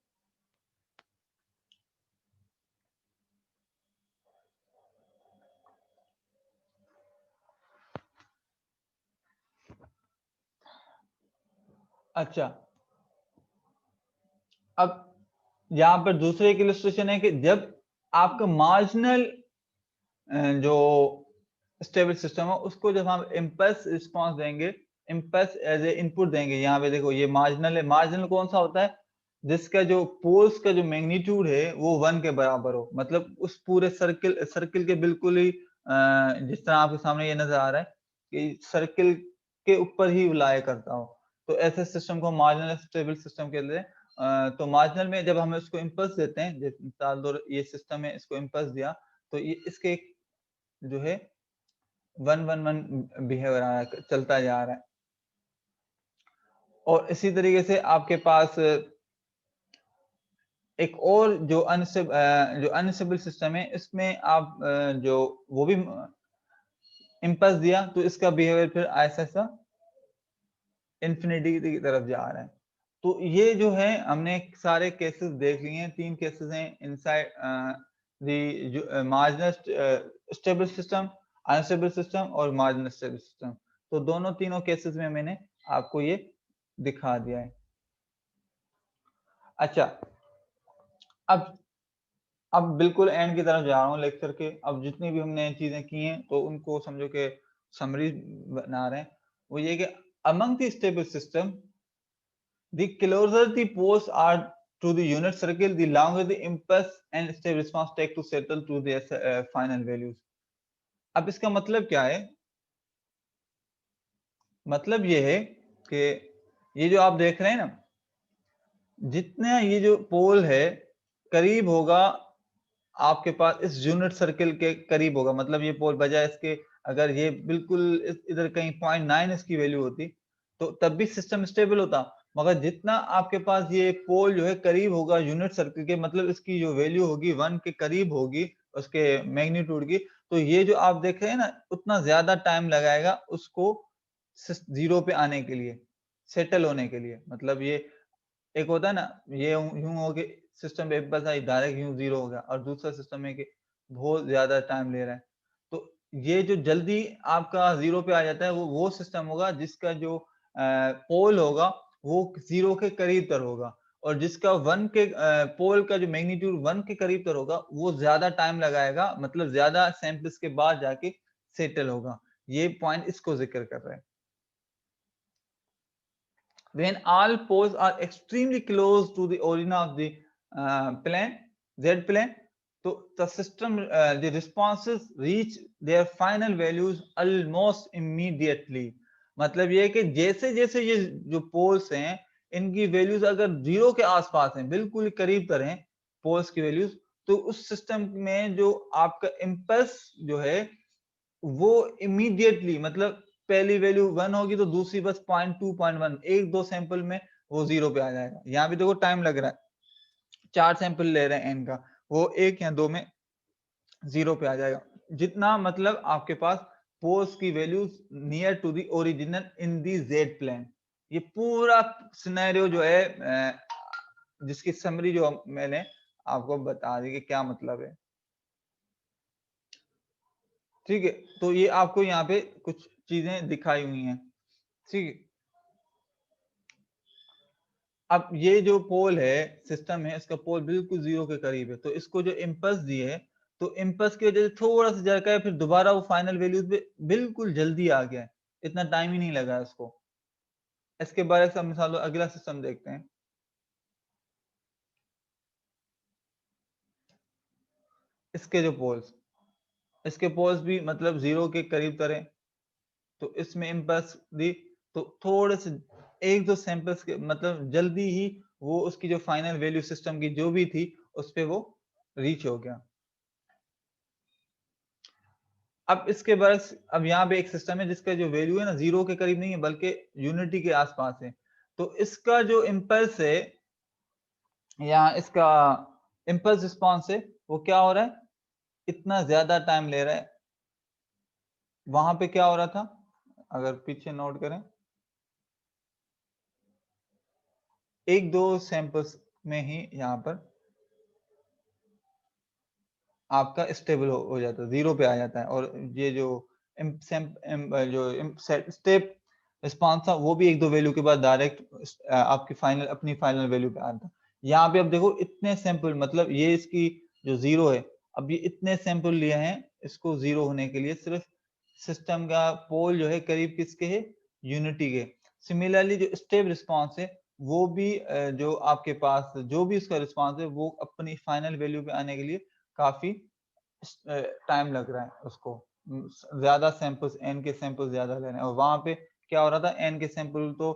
अच्छा, अब यहाँ पर दूसरे एक इलिस्ट्रेशन है कि जब आपका मार्जिनल जो स्टेबल सिस्टम है उसको जब हम इम्पल्स रिस्पांस देंगे, इम्पल्स एज ए इनपुट देंगे, यहाँ पे देखो ये मार्जिनल है। मार्जिनल कौन सा होता है? जिसका जो पोल्स का जो मैग्नीट्यूड है वो 1 के बराबर हो, मतलब उस पूरे सर्किल के बिल्कुल ही जिस तरह आपके सामने ये नजर आ रहा है कि सर्किल के ऊपर ही लाया करता हो, तो ऐसे सिस्टम को मार्जिनल स्टेबल सिस्टम कहते हैं। तो मार्जिनल में जब हम इसको इम्पल्स देते हैं, जैसे मिसाल दो ये सिस्टम है, इसको इम्पल्स दिया तो ये इसके जो है 1-1-1 बिहेवियर चलता जा रहा है। और इसी तरीके से आपके पास एक और जो अनस्टेबल सिस्टम है इसमें आप जो वो भी इम्पल्स दिया तो इसका बिहेवियर फिर ऐसा ऐसा इन्फिनिटी की तरफ जा रहा है। तो ये जो है हमने सारे केसेस देख लिए हैं, 3 केसेस हैं inside the marginal stable system, unstable system और मार्जिनल स्टेबल सिस्टम। तो दोनों तीनों केसेस में मैंने आपको ये दिखा दिया है। अच्छा, अब बिल्कुल एंड की तरफ जा रहा हूँ लेक्चर के। अब जितनी भी हमने चीजें की हैं तो उनको समझो कि समरी बना रहे हैं। वो ये कि among the stable system, the closer the poles are to the unit circle, the longer the impulse and step response take to settle to their final values. अब इसका मतलब क्या है? मतलब ये है कि ये जो आप देख रहे हैं ना, जितना ये जो पोल है करीब होगा आपके पास इस यूनिट सर्किल के करीब होगा, मतलब ये पोल बजाय इसके अगर ये बिल्कुल इधर कहीं 0.9 इसकी वैल्यू होती तो तब भी सिस्टम स्टेबल होता, मगर जितना आपके पास ये पोल जो है करीब होगा यूनिट सर्किल के, मतलब इसकी जो वैल्यू होगी 1 के करीब होगी उसके मैग्नीट्यूड की, तो ये जो आप देख रहे हैं ना उतना ज्यादा टाइम लगाएगा उसको जीरो पे आने के लिए, सेटल होने के लिए। मतलब ये एक होता है ना, ये यूं हो के सिस्टम पे बस आई डायरेक्ट यूं जीरो हो गया, और दूसरा सिस्टम है कि बहुत ज्यादा टाइम ले रहा है। तो ये जो जल्दी आपका जीरो पे आ जाता है वो सिस्टम होगा जिसका जो पोल होगा वो जीरो के करीब तर होगा, और जिसका 1 के पोल का जो मैग्नीट्यूड 1 के करीब तर होगा वो ज्यादा टाइम लगाएगा, मतलब ज्यादा सैंपल्स के बाद जाके सेटल होगा। ये पॉइंट इसको जिक्र कर रहे हैं। When all poles are extremely close to the origin of the plane, Z plane, so the system, the responses reach their final values almost immediately. मतलब ये कि जैसे जैसे ये जो पोल्स हैं इनकी वैल्यूज अगर 0 के आसपास हैं, बिल्कुल करीब पर हैं पोल्स की वैल्यूज, तो उस सिस्टम में जो आपका इम्पल्स जो है वो इमीडिएटली, मतलब पहली वैल्यू 1 होगी तो दूसरी बस 0.2 0.1 एक दो सैंपल में वो 0 पे आ जाएगा। यहाँ भी देखो टाइम लग रहा है, 4 सैंपल ले रहे हैं n का, वो 1 या 2 में 0 पे आ जाएगा। जितना मतलब आपके पास पोल्स की values near to the original in the z plane. ये पूरा सिनेरियो जो है जिसकी समरी जो मैंने आपको बता दी कि क्या मतलब है। ठीक है, तो ये आपको यहाँ पे कुछ चीजें दिखाई हुई हैं। ठीक है, अब ये जो पोल है सिस्टम है, इसका पोल बिल्कुल 0 के करीब है, तो इसको जो इम्पल्स दिए है, तो इम्पल्स की वजह से थोड़ा सा झटका है, फिर दोबारा वो फाइनल वैल्यूज पे बिल्कुल जल्दी आ गया है, इतना टाइम ही नहीं लगा इसको। इसके बाद एक मिसाल अगला सिस्टम देखते हैं। इसके पोल्स भी मतलब 0 के करीब करें, तो इसमें इम्पल्स दी तो थोड़े से एक दो सैंपल्स के मतलब जल्दी ही वो उसकी जो फाइनल वैल्यू सिस्टम की जो भी थी उस पे वो रीच हो गया। अब इसके बाद अब यहाँ पे एक सिस्टम है जिसका जो वैल्यू है ना 0 के करीब नहीं है बल्कि यूनिटी के आसपास है, तो इसका जो इम्पल्स है या इसका इम्पल्स रिस्पॉन्स है वो क्या हो रहा है, इतना ज्यादा टाइम ले रहा है। वहां पे क्या हो रहा था, अगर पीछे नोट करें, एक दो सैंपल्स में ही यहाँ पर आपका स्टेबल हो जाता है, 0 पे आ जाता है, और ये जो स्टेप रिस्पॉन्स था वो भी एक दो वैल्यू के बाद डायरेक्ट आपकी फाइनल अपनी फाइनल वैल्यू पे आता है। यहाँ पे अब देखो इतने सैंपल, मतलब ये इसकी जो 0 है, अब ये इतने सैंपल लिए हैं इसको 0 होने के लिए, सिर्फ सिस्टम का पोल जो है करीब किसके है, यूनिटी के। सिमिलरली जो स्टेप रिस्पॉन्स है वो भी जो आपके पास जो भी उसका रिस्पॉन्स है वो अपनी फाइनल वैल्यू पे आने के लिए काफी टाइम लग रहा है उसको, ज्यादा सैंपल्स एन के सैंपल ज्यादा ले रहे हैं, और वहां पे क्या हो रहा था, एन के सैंपल तो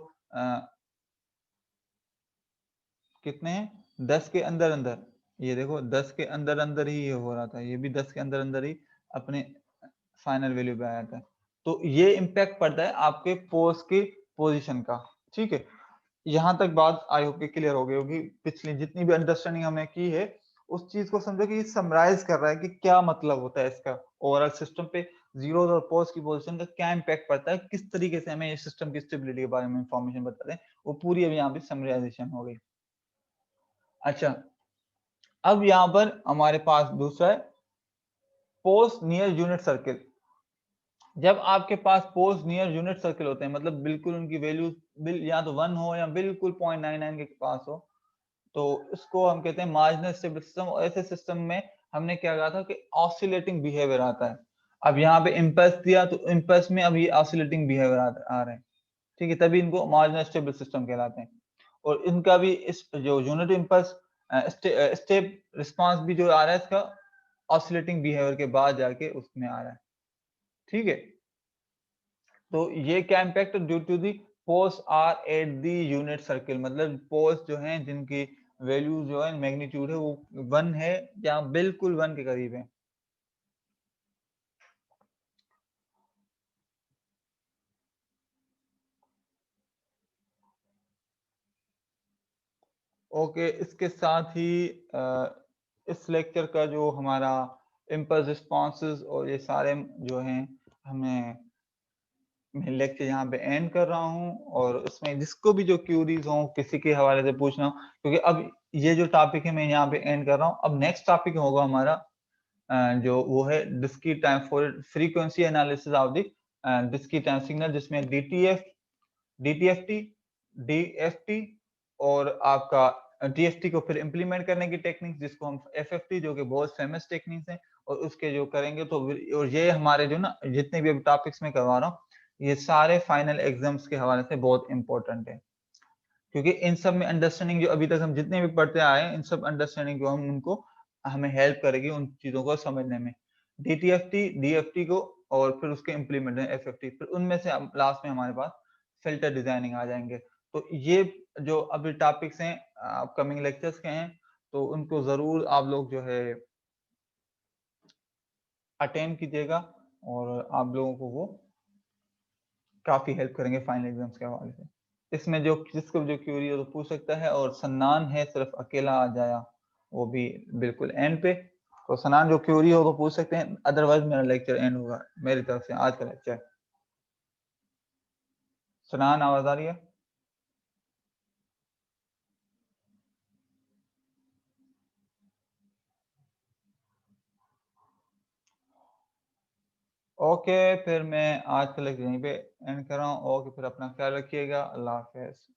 कितने हैं 10 के अंदर अंदर, ये देखो 10 के अंदर अंदर ही ये हो रहा था, ये भी 10 के अंदर अंदर ही अपने फाइनल वैल्यू पे आया था। तो ये इम्पैक्ट पड़ता है आपके पोस्ट की पोजीशन का। ठीक है, यहाँ तक बात आई होप क्लियर हो गई होगी। पिछली जितनी भी अंडरस्टैंडिंग हमने की है उस चीज को समझो कि समराइज कर रहा है कि क्या मतलब होता है इसका ओवरऑल सिस्टम पे जीरो और पोस्ट की पोजीशन का क्या इम्पैक्ट पड़ता है, किस तरीके से हमें इस सिस्टम की स्टेबिलिटी के बारे में इंफॉर्मेशन बताते हैं, वो पूरी अभी यहाँ पे समराइजेशन हो गई। अच्छा, अब यहाँ पर हमारे पास दूसरा है पोस्ट नियर यूनिट सर्किल। जब आपके पास पोस्ट नियर यूनिट सर्किल होते हैं, मतलब बिल्कुल उनकी वैल्यू या तो 1 हो या बिल्कुल 0.99 के पास हो, तो इसको हम कहते हैं मार्जिनल स्टेबल सिस्टम। और ऐसे सिस्टम में हमने क्या कहा था कि ऑसिलेटिंग बिहेवियर आता है। अब यहाँ पे इम्पल्स दिया तो इम्पल्स में अब ये ऑसिलेटिंग बिहेवियर आ रहे हैं। ठीक है, तभी इनको मार्जिनल स्टेबल सिस्टम कहलाते हैं। और इनका भी इस जो यूनिट इम्पल्स स्टेप रिस्पांस भी जो आ रहा है इसका ऑसिलेटिंग बिहेवियर के बाद जाके उसमें आ रहा है। ठीक है, तो ये क्या impact due to the poles are at the unit circle, मतलब पोल्स जो हैं जिनकी वैल्यू जो है मैग्नीट्यूड है वो 1 है या बिल्कुल 1 के करीब है। ओके, इसके साथ ही इस लेक्चर का जो हमारा इम्पल्स रिस्पॉन्सेज और ये सारे जो हैं हमें मैं लेक्चर यहाँ पे एंड कर रहा हूँ। और उसमें जिसको भी जो क्यूरीज हो किसी के हवाले से पूछना हो, क्योंकि अब ये जो टॉपिक है मैं यहाँ पे एंड कर रहा हूँ। अब नेक्स्ट टॉपिक होगा हमारा जो वो है discrete time for frequency analysis of the discrete time signal, जिसमें डीटीएफ डीटीएफटी डीएफटी और आपका डीएफटी को फिर इम्प्लीमेंट करने की टेक्निक जिसको हम एफएफटी, जो कि बहुत फेमस टेक्निक्स हैं, और उसके जो करेंगे तो और ये हमारे जो ना जितने भी टॉपिक्स में करवा रहा हूँ ये सारे फाइनल एग्जाम्स के हवाले से बहुत इंपॉर्टेंट है, क्योंकि इन सब में अंडरस्टैंडिंग जो अभी तक हम जितने भी पढ़ते आए हैं इन सब अंडरस्टैंडिंग को हम उनको हमें हेल्प करेगी उन चीजों को समझने में। डीटीएफटी डीएफटी को और फिर उसके इम्प्लीमेंट है FFT, फिर उनमें से लास्ट में हमारे पास फिल्टर डिजाइनिंग आ जाएंगे। तो ये जो अभी टॉपिक्स हैं अपकमिंग लेक्चर्स के हैं, तो उनको जरूर आप लोग जो है अटेंड कीजिएगा और आप लोगों को वो काफी हेल्प करेंगे फाइनल एग्जाम्स के हवाले से। इसमें जो जिसको जो क्यूरी हो तो पूछ सकता है, और सन्नान है सिर्फ अकेला आ जाया, वो भी बिल्कुल एंड पे। तो सन्नान जो क्यूरी हो तो पूछ सकते हैं, अदरवाइज मेरा लेक्चर एंड होगा मेरी तरफ से आज का लेक्चर। सन्नान आवाज आ रही है? ओके, फिर मैं आज का लेक्चर यहीं पे एंड कर रहा हूँ। ओके, फिर अपना ख्याल रखिएगा। अल्लाह हाफिज।